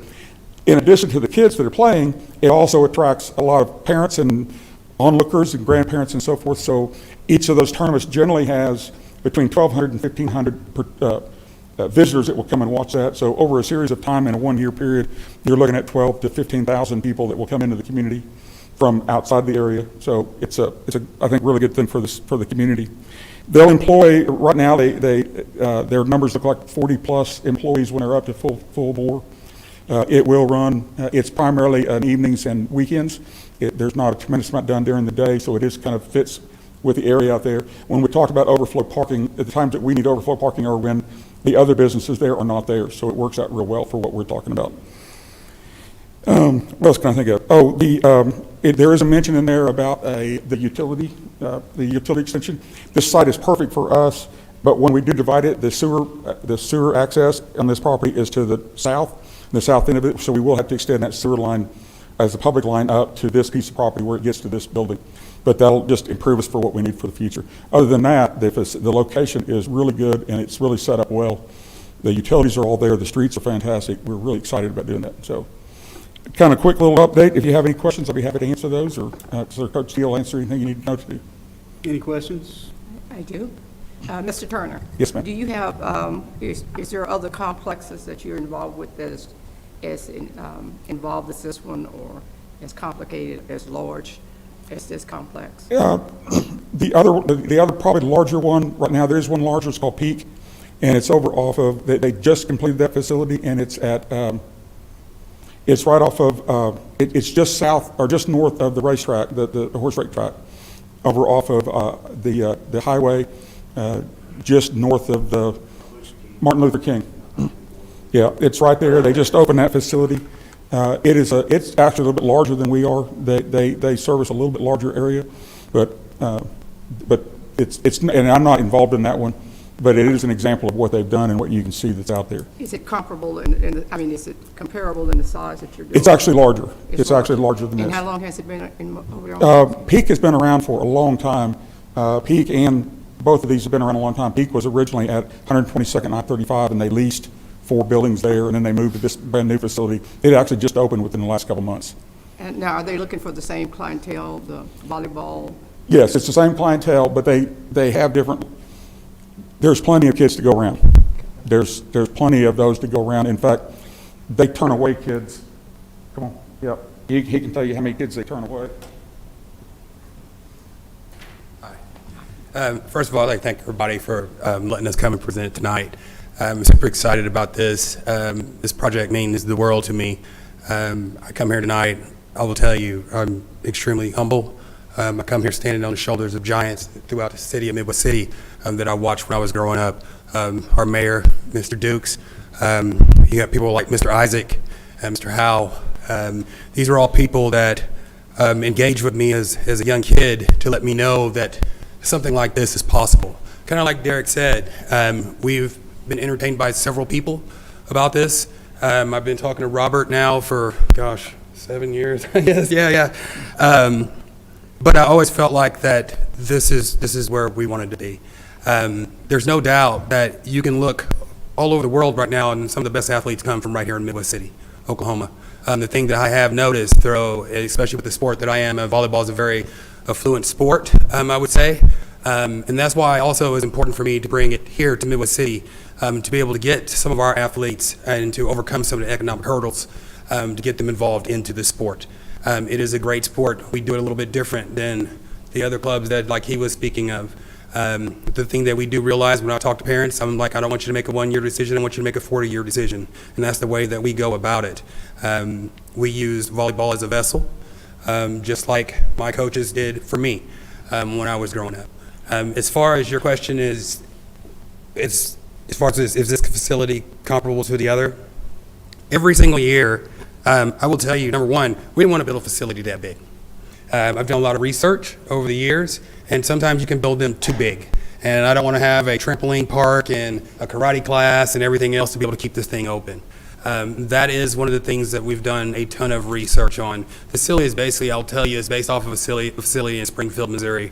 In addition to the kids that are playing, it also attracts a lot of parents and onlookers and grandparents and so forth. So each of those tournaments generally has between 1,200 and 1,500 visitors that will come and watch that. So over a series of time in a 1-year period, you're looking at 12 to 15,000 people that will come into the community from outside the area. So it's a I think really good thing for the community. They'll employ right now. Their numbers look like 40 plus employees when they're up to full bore. It will run. It's primarily on evenings and weekends. There's not a tremendous amount done during the day, so it is kind of fits with the area out there. When we talk about overflow parking, at the times that we need overflow parking are when the other businesses there are not there, so it works out real well for what we're talking about. What else can I think of? There is a mention in there about the utility extension. This site is perfect for us, but when we do divide it, the sewer access on this property is to the south end of it, so we will have to extend that sewer line as a public line up to this piece of property where it gets to this building. But that'll just improve us for what we need for the future. Other than that, the location is really good and it's really set up well. The utilities are all there. The streets are fantastic. We're really excited about doing that. So kind of quick little update. If you have any questions, I'll be happy to answer those, or Coach Steele answer anything you need to know to. Any questions? I do. Mr. Turner? Yes, ma'am. Do you have, is there other complexes that you're involved with that is involved as this one, or as complicated, as large as this complex? The other probably larger one right now, there is one larger, it's called Peak, and it's over off of, they just completed that facility, and it's at, it's right off of, it's just south, or just north of the racetrack, the horse race track, over off of the highway, just north of the Martin Luther King. Yeah, it's right there. They just opened that facility. It's actually a little bit larger than we are. They service a little bit larger area, but it's and I'm not involved in that one, but it is an example of what they've done and what you can see that's out there. Is it comparable is it comparable in the size that you're doing? It's actually larger. It's actually larger than this. And how long has it been over there? Peak has been around for a long time. Peak and both of these have been around a long time. Peak was originally at 122nd and I-35, and they leased 4 buildings there, and then they moved to this brand new facility. It actually just opened within the last couple months. And now, are they looking for the same clientele, the volleyball? Yes, it's the same clientele, but they have different, there's plenty of kids to go around. There's plenty of those to go around. In fact, they turn away kids. Come on, yeah. He can tell you how many kids they turn away. First of all, I'd like to thank everybody for letting us come and present it tonight. I'm super excited about this. This project means the world to me. I come here tonight, I will tell you, I'm extremely humble. I come here standing on the shoulders of giants throughout the city of Midwest City that I watched when I was growing up. Our mayor, Mr. Dukes, you got people like Mr. Isaac and Mr. Howell. These are all people that engaged with me as a young kid to let me know that something like this is possible. Kind of like Derek said, we've been entertained by several people about this. I've been talking to Robert now for, 7 years, I guess. Yeah. But I always felt like that this is where we wanted to be. There's no doubt that you can look all over the world right now, and some of the best athletes come from right here in Midwest City, Oklahoma. The thing that I have noticed, especially with the sport that I am, volleyball is a very affluent sport, I would say. And that's why also it's important for me to bring it here to Midwest City, to be able to get some of our athletes and to overcome some of the economic hurdles, to get them involved into this sport. It is a great sport. We do it a little bit different than the other clubs that, like he was speaking of. The thing that we do realize when I talk to parents, I'm like, I don't want you to make a 1-year decision, I want you to make a 40-year decision. And that's the way that we go about it. We use volleyball as a vessel, just like my coaches did for me when I was growing up. As far as your question is this facility comparable to the other? Every single year, I will tell you, number one, we didn't want to build a facility that big. I've done a lot of research over the years, and sometimes you can build them too big. And I don't want to have a trampoline park and a karate class and everything else to be able to keep this thing open. That is one of the things that we've done a ton of research on. Facility is basically, I'll tell you, is based off of a facility in Springfield, Missouri.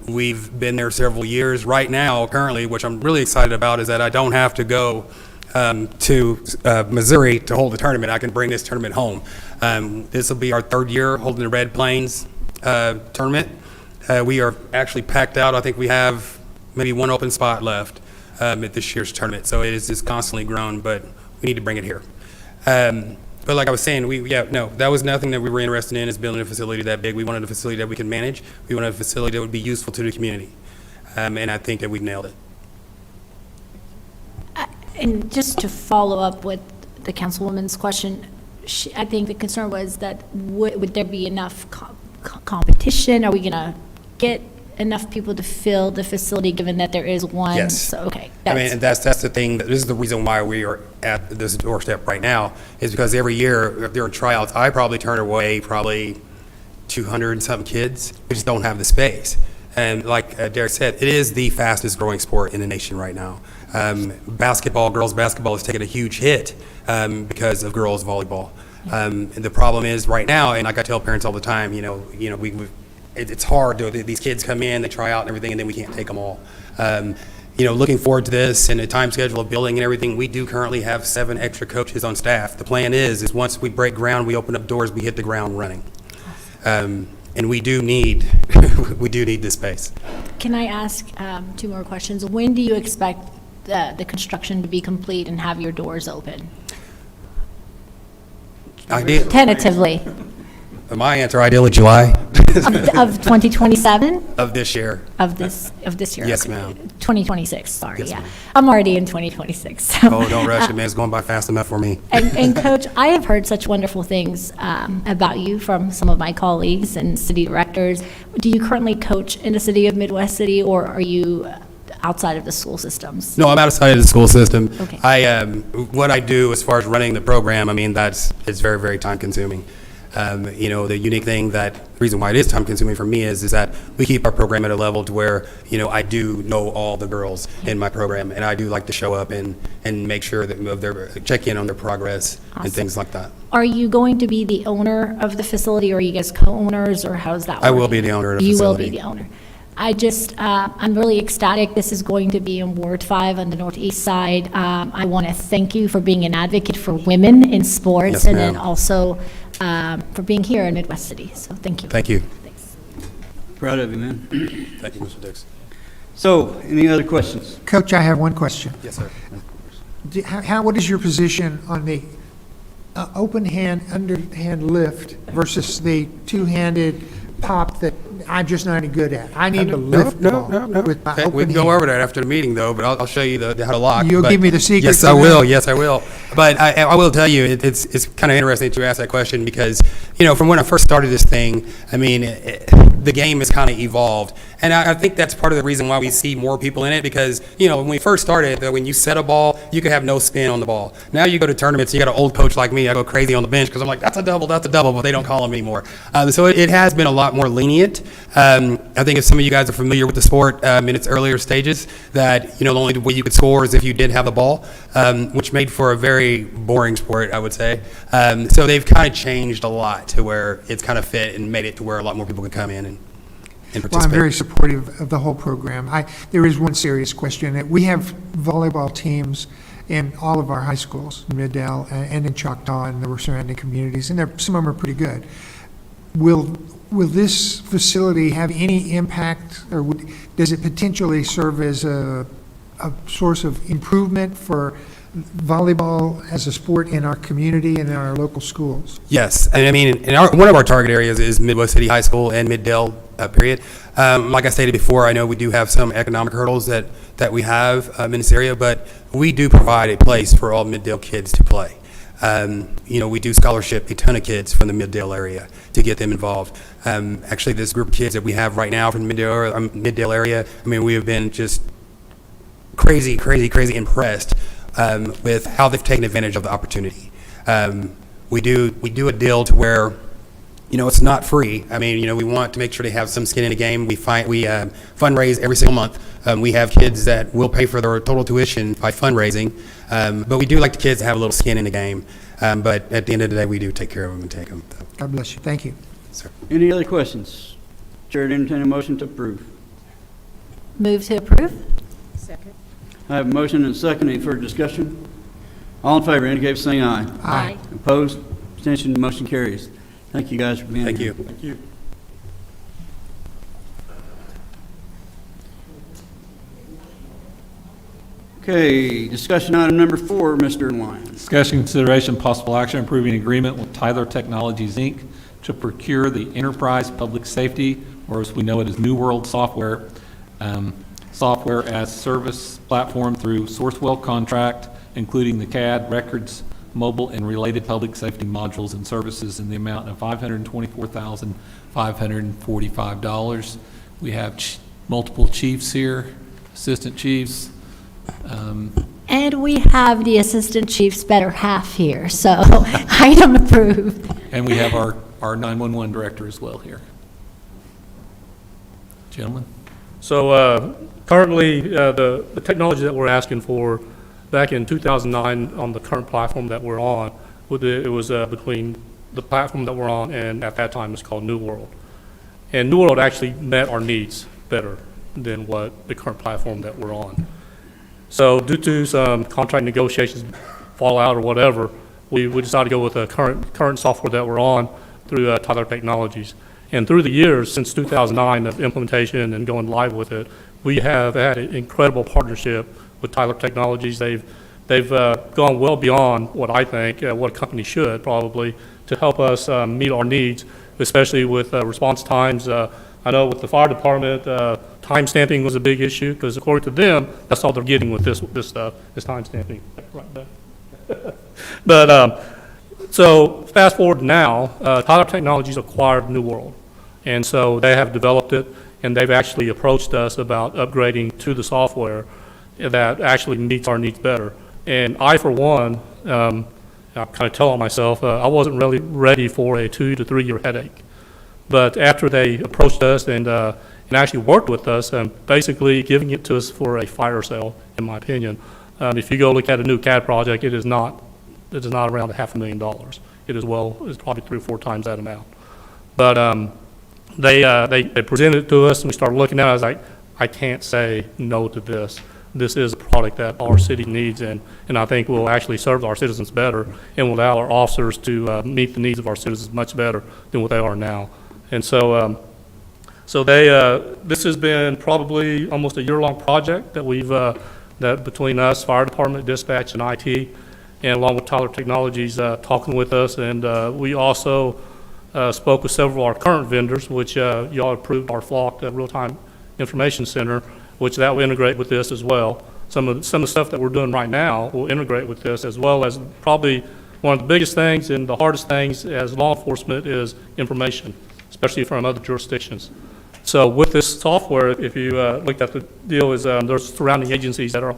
We've been there several years. Right now, currently, which I'm really excited about, is that I don't have to go to Missouri to hold the tournament. I can bring this tournament home. This will be our 3rd year holding the Red Plains tournament. We are actually packed out. I think we have maybe 1 open spot left at this year's tournament. So it is just constantly grown, but we need to bring it here. But like I was saying, that was nothing that we were interested in, is building a facility that big. We wanted a facility that we could manage. We wanted a facility that would be useful to the community. And I think that we've nailed it. And just to follow up with the councilwoman's question, I think the concern was that would there be enough competition? Are we going to get enough people to fill the facility, given that there is one? Yes. So, okay. And that's the thing. This is the reason why we are at this doorstep right now, is because every year if there are tryouts, I probably turn away 200 and something kids. We just don't have the space. And like Derek said, it is the fastest growing sport in the nation right now. Basketball, girls basketball has taken a huge hit because of girls volleyball. And the problem is right now, and like I tell parents all the time, it's hard. These kids come in, they try out and everything, and then we can't take them all. Looking forward to this and the time schedule of building and everything, we do currently have 7 extra coaches on staff. The plan is once we break ground, we open up doors, we hit the ground running. And we do need this space. Can I ask 2 more questions? When do you expect the construction to be complete and have your doors open? Tentatively. My answer, ideally July. Of 2027? Of this year. Of this year? Yes, okay. ma'am. 2026, sorry, Yes, yeah. ma'am. I'm already in 2026. So. Oh, don't rush it, man. It's going by fast enough for me. And Coach, I have heard such wonderful things about you from some of my colleagues and city directors. Do you currently coach in the city of Midwest City, or are you outside of the school systems? No, I'm outside of the school system. Okay. What I do as far as running the program, it's very, very time consuming. The unique thing the reason why it is time consuming for me is that we keep our program at a level to where, I do know all the girls in my program, and I do like to show up and make sure that check in on their progress and things like that. Are you going to be the owner of the facility, or are you guys co-owners, or how's that working? I will be the owner of the You facility. will be the owner. I'm really ecstatic. This is going to be in Ward 5 on the northeast side. I want to thank you for being an advocate for women in sports, Yes, and then ma'am. also for being here in Midwest City. So thank you. Thank you. Thanks. Proud of you, man. Thank you, Mr. Dix. So, any other questions? Coach, I have one question. Yes, sir. What is your position on the open hand, underhand lift versus the two-handed pop that I'm just not any good at? I need to lift ball with my Okay, we open can go hand. over that after the meeting, though, but I'll show you how to lock. You'll But- give me the secret Yes, to I that? will. Yes, I will. But I will tell you, it's kind of interesting that you ask that question because, from when I first started this thing, the game has kind of evolved. And I think that's part of the reason why we see more people in it because, when we first started, when you set a ball, you could have no spin on the ball. Now you go to tournaments, you got an old coach like me, I go crazy on the bench because I'm like, that's a double, but they don't call them anymore. So it has been a lot more lenient. I think if some of you guys are familiar with the sport in its earlier stages, that, the only way you could score is if you did have the ball, which made for a very boring sport, I would say. So they've kind of changed a lot to where it's kind of fit and made it to where a lot more people can come in and participate. Well, I'm very supportive of the whole program. There is one serious question. That we have volleyball teams in all of our high schools, in Middale and in Choctaw and the surrounding communities, and some of them are pretty good. Will this facility have any impact, or does it potentially serve as a source of improvement for volleyball as a sport in our community and in our local schools? Yes, and one of our target areas is Midwest City High School and Middale, period. Like I stated before, I know we do have some economic hurdles that we have in this area, but we do provide a place for all Middale kids to play. We do scholarship a ton of kids from the Middale area to get them involved. Actually, this group of kids that we have right now from the Middale area, we have been just crazy impressed with how they've taken advantage of the opportunity. We do a deal to where, it's not free. We want to make sure they have some skin in the game. We fundraise every single month. We have kids that will pay for their total tuition by fundraising, but we do like the kids to have a little skin in the game. But at the end of the day, we do take care of them and take them. God bless you. Thank you. Sir. Any other questions? Chair to entertain a motion to approve. Move to approve? Second. I have a motion and a second. Any further discussion? All in favor indicate by saying aye. Aye. Opposed? Abstention? Motion carries. Thank you guys for being here. Thank you. Okay, discussion item number 4, Mr. Lyons. Discussion, consideration, possible action approving agreement with Tyler Technologies, Inc. to procure the Enterprise Public Safety, or as we know it as New World Software, software as service platform through Sourcewell contract, including the CAD, records, mobile, and related public safety modules and services in the amount of $524,545. We have multiple chiefs here, assistant chiefs. And we have the assistant chief's better half here, so item approved. And we have our our 911 director as well here. Gentlemen? So currently, the technology that we're asking for back in 2009 on the current platform that we're on, it was between the platform that we're on and at that time it's called New World. And New World actually met our needs better than what the current platform that we're on. So due to some contract negotiations, fallout or whatever, we decided to go with the current software that we're on through Tyler Technologies. And through the years, since 2009 of implementation and going live with it, we have had an incredible partnership with Tyler Technologies. They've gone well beyond what I think, what a company should probably, to help us meet our needs, especially with response times. I know with the fire department, time stamping was a big issue because according to them, that's all they're getting with this stuff is time stamping. Right there. But so fast forward now, Tyler Technologies acquired New World. And so they have developed it, and they've actually approached us about upgrading to the software that actually meets our needs better. And I, for one, I kind of tell on myself, I wasn't really ready for a 2 to 3 year headache. But after they approached us and actually worked with us, basically giving it to us for a fire sale, in my opinion. If you go look at a new CAD project, it is not around $500,000. It's probably 3 or 4 times that amount. But they presented it to us, and we started looking at it. I was like, I can't say no to this. This is a product that our city needs, and I think will actually serve our citizens better and will allow our officers to meet the needs of our citizens much better than what they are now. And so, this has been probably almost a year-long project that that between us, fire department, dispatch, and IT, and along with Tyler Technologies talking with us, and we also spoke with several of our current vendors, which y'all approved our FLOC, Real-Time Information Center, which that will integrate with this as well. Some of the stuff that we're doing right now will integrate with this, as well as probably one of the biggest things and the hardest things as law enforcement is information, especially from other jurisdictions. So with this software, if you looked at the deal, is there's surrounding agencies that are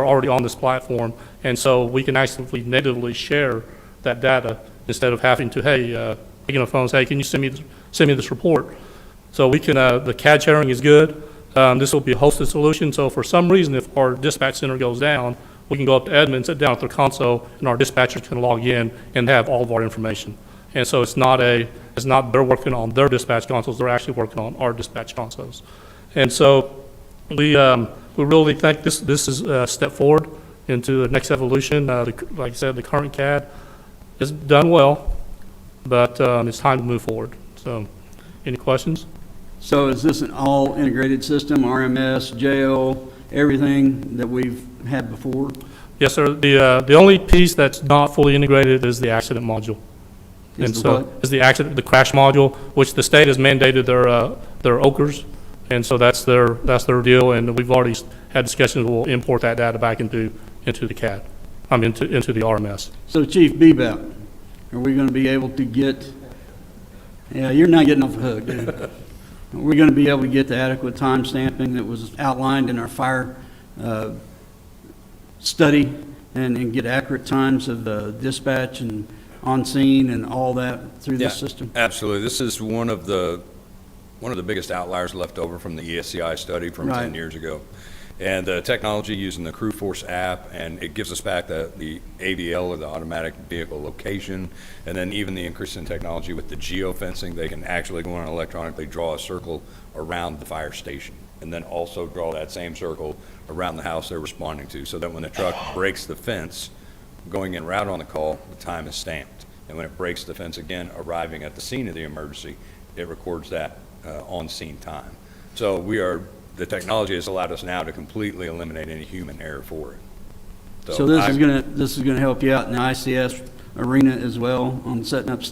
already on this platform, and so we can actually natively share that data instead of having to, hey, picking up the phone and say, hey, can you send me this report? So we can, the CAD sharing is good. This will be a hosted solution, so for some reason, if our dispatch center goes down, we can go up to Edmond, sit down at their console, and our dispatchers can log in and have all of our information. And so it's not they're working on their dispatch consoles, they're actually working on our dispatch consoles. And so we really think this is a step forward into the next evolution. Like I said, the current CAD is done well, but it's time to move forward. So any questions? So is this an all integrated system, RMS, jail, everything that we've had before? Yes, sir. The only piece that's not fully integrated is the accident module. The crash module, which the state has mandated their OCRs, and so that's their deal. And we've already had discussions. We'll import that data back into the CAD, into the RMS. So Chief Bebop, are we going to be able to get? Yeah, you're not getting off the hook, dude. Are we going to be able to get the adequate time stamping that was outlined in our fire study and get accurate times of the dispatch and on scene and all that through this system? Absolutely. This is one of the biggest outliers left over from the ESCI study from 10 years ago. And the technology using the Crew Force app, and it gives us back the AVL, or the automatic vehicle location, and then even the increase in technology with the geofencing. They can actually go in and electronically draw a circle around the fire station, and then also draw that same circle around the house they're responding to, so that when the truck breaks the fence, going in route on the call, the time is stamped. And when it breaks the fence again, arriving at the scene of the emergency, it records that on-scene time. So the technology has allowed us now to completely eliminate any human error for it. So this is gonna help you out in the ICS arena as well on setting up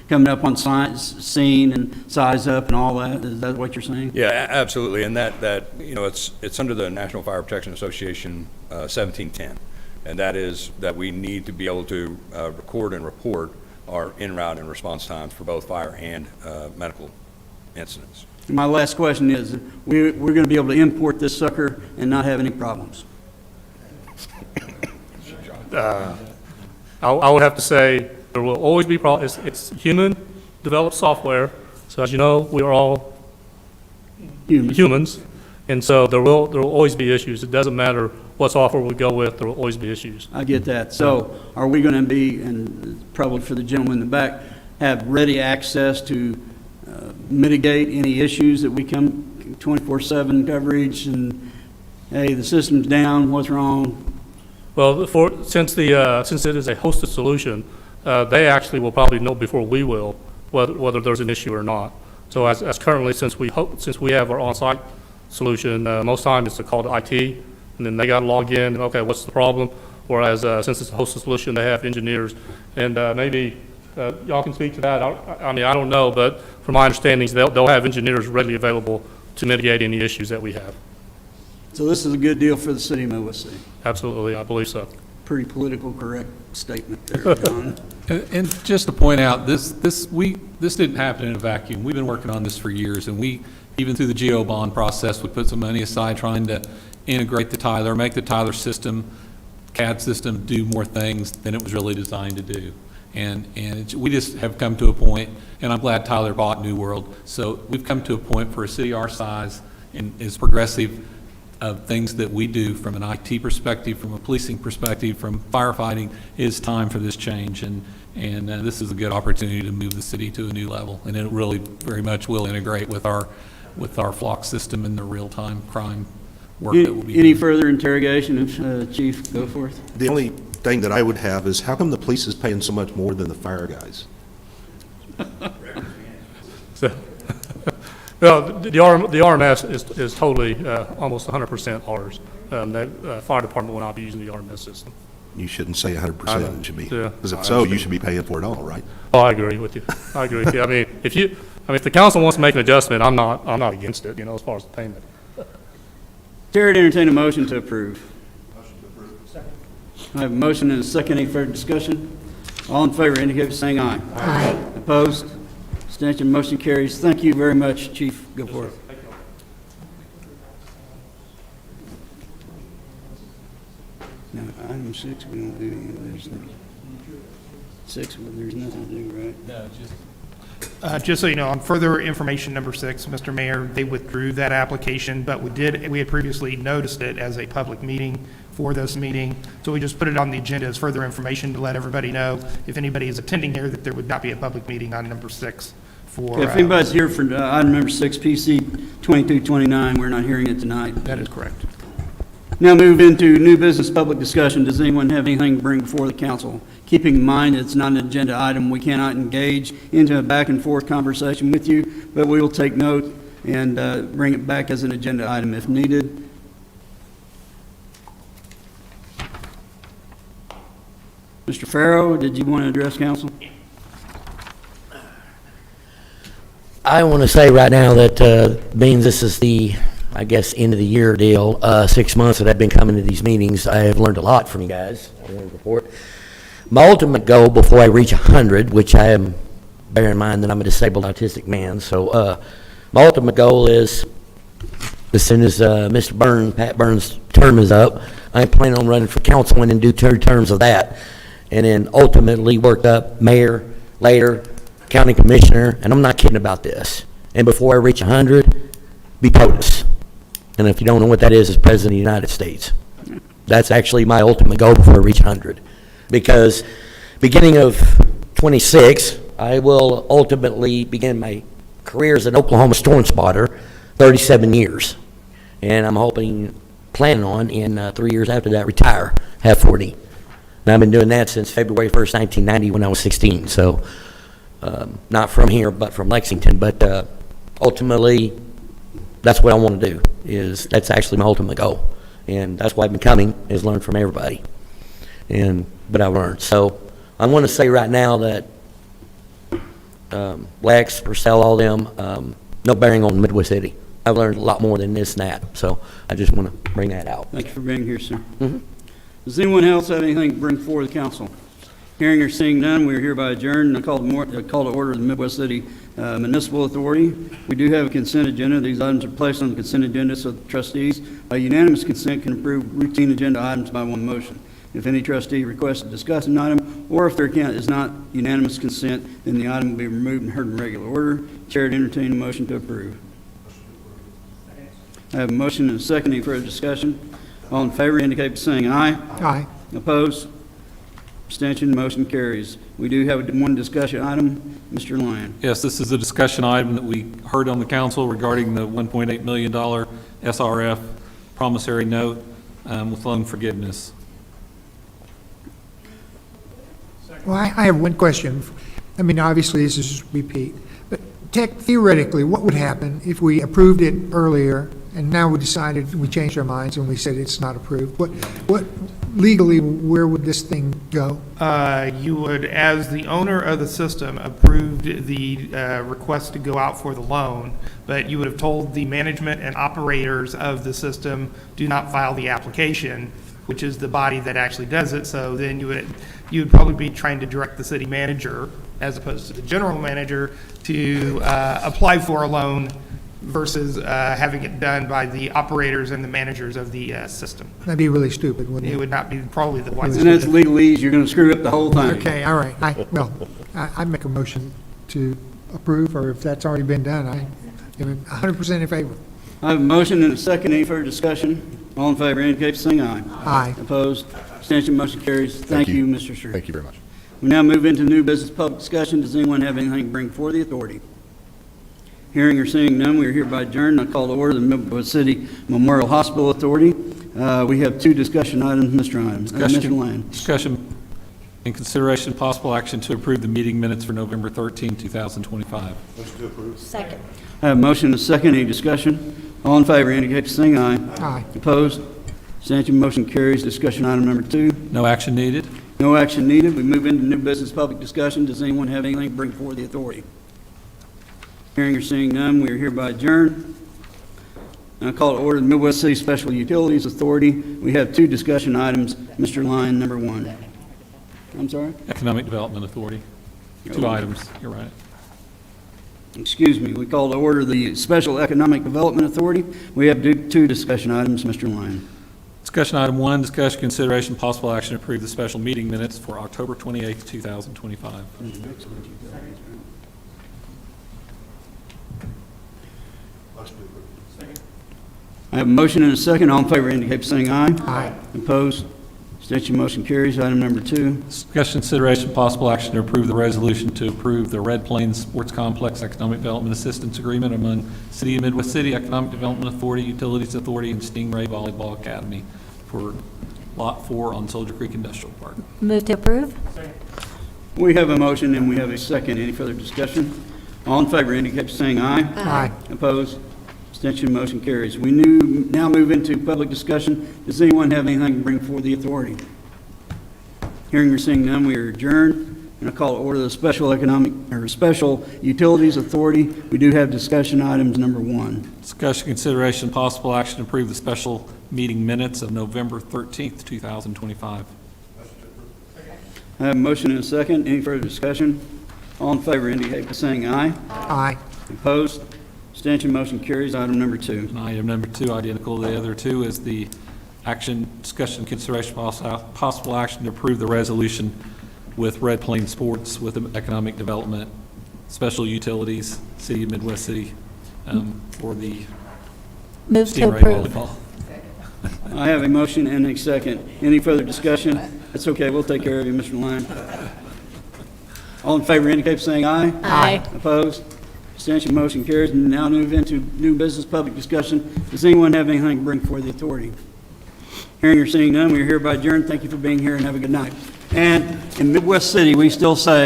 coming up on scene and size up and all that. Is that what you're saying? Yeah, absolutely. And that it's under the National Fire Protection Association 1710. And that is that we need to be able to record and report our en route and response times for both fire and medical incidents. My last question is, we're going to be able to import this sucker and not have any problems? I would have to say there will always be problems. It's human develop software. So as you know, we are all humans, and so there will always be issues. It doesn't matter what software we go with, there will always be issues. I get that. So are we going to be, and probably for the gentleman in the back, have ready access to mitigate any issues that we come 24/7 coverage and, hey, the system's down, what's wrong? Well, since it is a hosted solution, they actually will probably know before we will whether there's an issue or not. So as currently, since we have our on-site solution, most times it's a call to IT, and then they got to log in and, okay, what's the problem? Whereas since it's a hosted solution, they have engineers, and maybe y'all can speak to that. I mean, I don't know, but from my understanding, they'll have engineers readily available to mitigate any issues that we have. So this is a good deal for the city of Midwest City. Absolutely, I believe so. Pretty political correct statement there, John. And just to point out, this didn't happen in a vacuum. We've been working on this for years, and we, even through the GO bond process, we put some money aside trying to integrate the Tyler, make the Tyler system, CAD system, do more things than it was really designed to do. And we just have come to a point, and I'm glad Tyler bought New World. So we've come to a point for a city our size and as progressive of things that we do from an IT perspective, from a policing perspective, from firefighting, it's time for this change. And this is a good opportunity to move the city to a new level. And it really very much will integrate with our Flock system and the real-time crime work that will be Any doing. further interrogation of Chief Goforth? The only thing that I would have is, how come the police is paying so much more than the fire guys? Well, the RMS is totally almost 100% ours. The fire department will not be using the RMS system. You shouldn't say 100%, it should be. Yeah. Because if so, you should be paying for it all, right? Oh, I agree with you. I agree with you. I mean, if the council wants to make an adjustment, I'm not against it, as far as the payment. Chair to entertain a motion to approve. Motion to approve. Second. I have a motion and a second. Any further discussion? All in favor indicate by saying aye. Aye. Opposed? Abstention. Motion carries. Thank you very much, Chief Goforth. Now, item 6, we don't do any of those things. 6, well, there's nothing to do, right? No, Just so you know, on further information number 6, Mr. Mayor, they withdrew that application, but we had previously noticed it as a public meeting for this meeting. So we just put it on the agenda as further information to let everybody know, if anybody is attending here, that there would not be a public meeting on number 6 for. If anybody's here for item number 6, PC 2229, we're not hearing it tonight. That is correct. Now move into new business public discussion. Does anyone have anything to bring before the council? Keeping in mind it's not an agenda item, we cannot engage into a back and forth conversation with you, but we will take note and bring it back as an agenda item if needed. Mr. Farrow, did you want to address council? I want to say right now that being this is the, I guess, end of the year deal, 6 months that I've been coming to these meetings, I have learned a lot from you guys. I learned a report. My ultimate goal before I reach 100, which I am, bear in mind that I'm a disabled autistic man, so my ultimate goal is, as soon as Pat Burns' term is up, I plan on running for council and then do 2 terms of that, and then ultimately work up mayor, later county commissioner, and I'm not kidding about this. And before I reach 100, be POTUS. And if you don't know what that is President of the United States. That's actually my ultimate goal before I reach 100. Because beginning of 26, I will ultimately begin my career as an Oklahoma storm spotter, 37 years. And I'm planning on, in 3 years after that, retire, have 40. And I've been doing that since February 1st, 1990, when I was 16. So, not from here, but from Lexington. But ultimately, that's what I want to do. That's actually my ultimate goal. And that's why I've been coming, is learn from everybody. But I learned. So I want to say right now that Lex, Purcell, all them, no bearing on Midwest City. I've learned a lot more than this and that. So I just want to bring that out. Thank you for being here, sir. Does anyone else have anything to bring forward the council? Hearing or seeing none, we are hereby adjourned. I call to order the Midwest City Municipal Authority. We do have a consent agenda. These items are placed on the consent agenda so the trustees, by unanimous consent, can approve routine agenda items by one motion. If any trustee requests to discuss an item, or if there is not unanimous consent, then the item will be removed and heard in regular order. Chair to entertain a motion to approve. I have a motion and a second. Any further discussion? All in favor indicate by saying aye. Aye. Opposed? Abstention, motion carries. We do have one discussion item. Mr. Lyon. Yes, this is a discussion item that we heard on the council regarding the $1.8 million SRF promissory note with loan forgiveness. Well, I have one question. I mean, obviously, this is just repeat, but theoretically, what would happen if we approved it earlier and now we decided, we changed our minds and we said it's not approved? What legally, where would this thing go? You would, as the owner of the system, approved the request to go out for the loan, but you would have told the management and operators of the system, do not file the application, which is the body that actually does it. So then you would probably be trying to direct the city manager, as opposed to the general manager, to apply for a loan versus having it done by the operators and the managers of the system. That'd be really stupid, wouldn't It it? would not be probably the wisest. And that's legalese. You're going to screw up the whole thing. Okay, all right. I make a motion to approve, or if that's already been done, I am 100% in favor. I have a motion and a second. Any further discussion? All in favor indicate by saying aye. Aye. Opposed? Abstention, motion carries. Thank you, Mr. Sher. Thank you very much. We now move into new business public discussion. Does anyone have anything to bring before the authority? Hearing or seeing none, we are hereby adjourned. I call to order the Midwest City Memorial Hospital Authority. We have two discussion items, Mr. Lane. Discussion in consideration of possible action to approve the meeting minutes for November 13, 2025. Motion to approve. Second. I have a motion and a second. Any discussion? All in favor indicate by saying aye. Aye. Opposed? Abstention, motion carries. Discussion item number 2. No action needed. No action needed. We move into new business public discussion. Does anyone have anything to bring before the authority? Hearing or seeing none, we are hereby adjourned. I call to order the Midwest City Special Utilities Authority. We have two discussion items. Mr. Lyon, number 1. I'm sorry? Economic Development Authority. Two items, you're right. Excuse me. We call to order the Special Economic Development Authority. We have two discussion items. Mr. Lyon. Discussion item 1, discussion consideration possible action to approve the special meeting minutes for October 28, 2025. I have a motion and a second. All in favor indicate by saying aye. Aye. Opposed? Abstention, motion carries. Item number 2. Discussion consideration possible action to approve the resolution to approve the Red Plains Sports Complex Economic Development Assistance Agreement among City of Midwest City Economic Development Authority, Utilities Authority, and Stingray Volleyball Academy for Lot 4 on Soldier Creek Industrial Park. Move to approve? We have a motion and we have a second. Any further discussion? All in favor indicate by saying aye. Aye. Opposed? Abstention, motion carries. We now move into public discussion. Does anyone have anything to bring before the authority? Hearing or seeing none, we are adjourned. And I call to order the Special Utilities Authority. We do have discussion items number 1. Discussion consideration possible action to approve the special meeting minutes of November 13, 2025. I have a motion and a second. Any further discussion? All in favor indicate by saying aye. Aye. Opposed? Abstention, motion carries. Item number 2. And item number 2, identical to the other two, is the action, discussion, consideration, possible action to approve the resolution with Red Plains Sports with Economic Development, Special Utilities, City of Midwest City, for the Move to Stingray approve. Volleyball. I have a motion and a second. Any further discussion? That's okay. We'll take care of you, Mr. Lyon. All in favor indicate by saying aye. Aye. Opposed? Abstention, motion carries. And now move into new business public discussion. Does anyone have anything to bring before the authority? Hearing or seeing none, we are hereby adjourned. Thank you for being here and have a good night. And in Midwest City, we still say,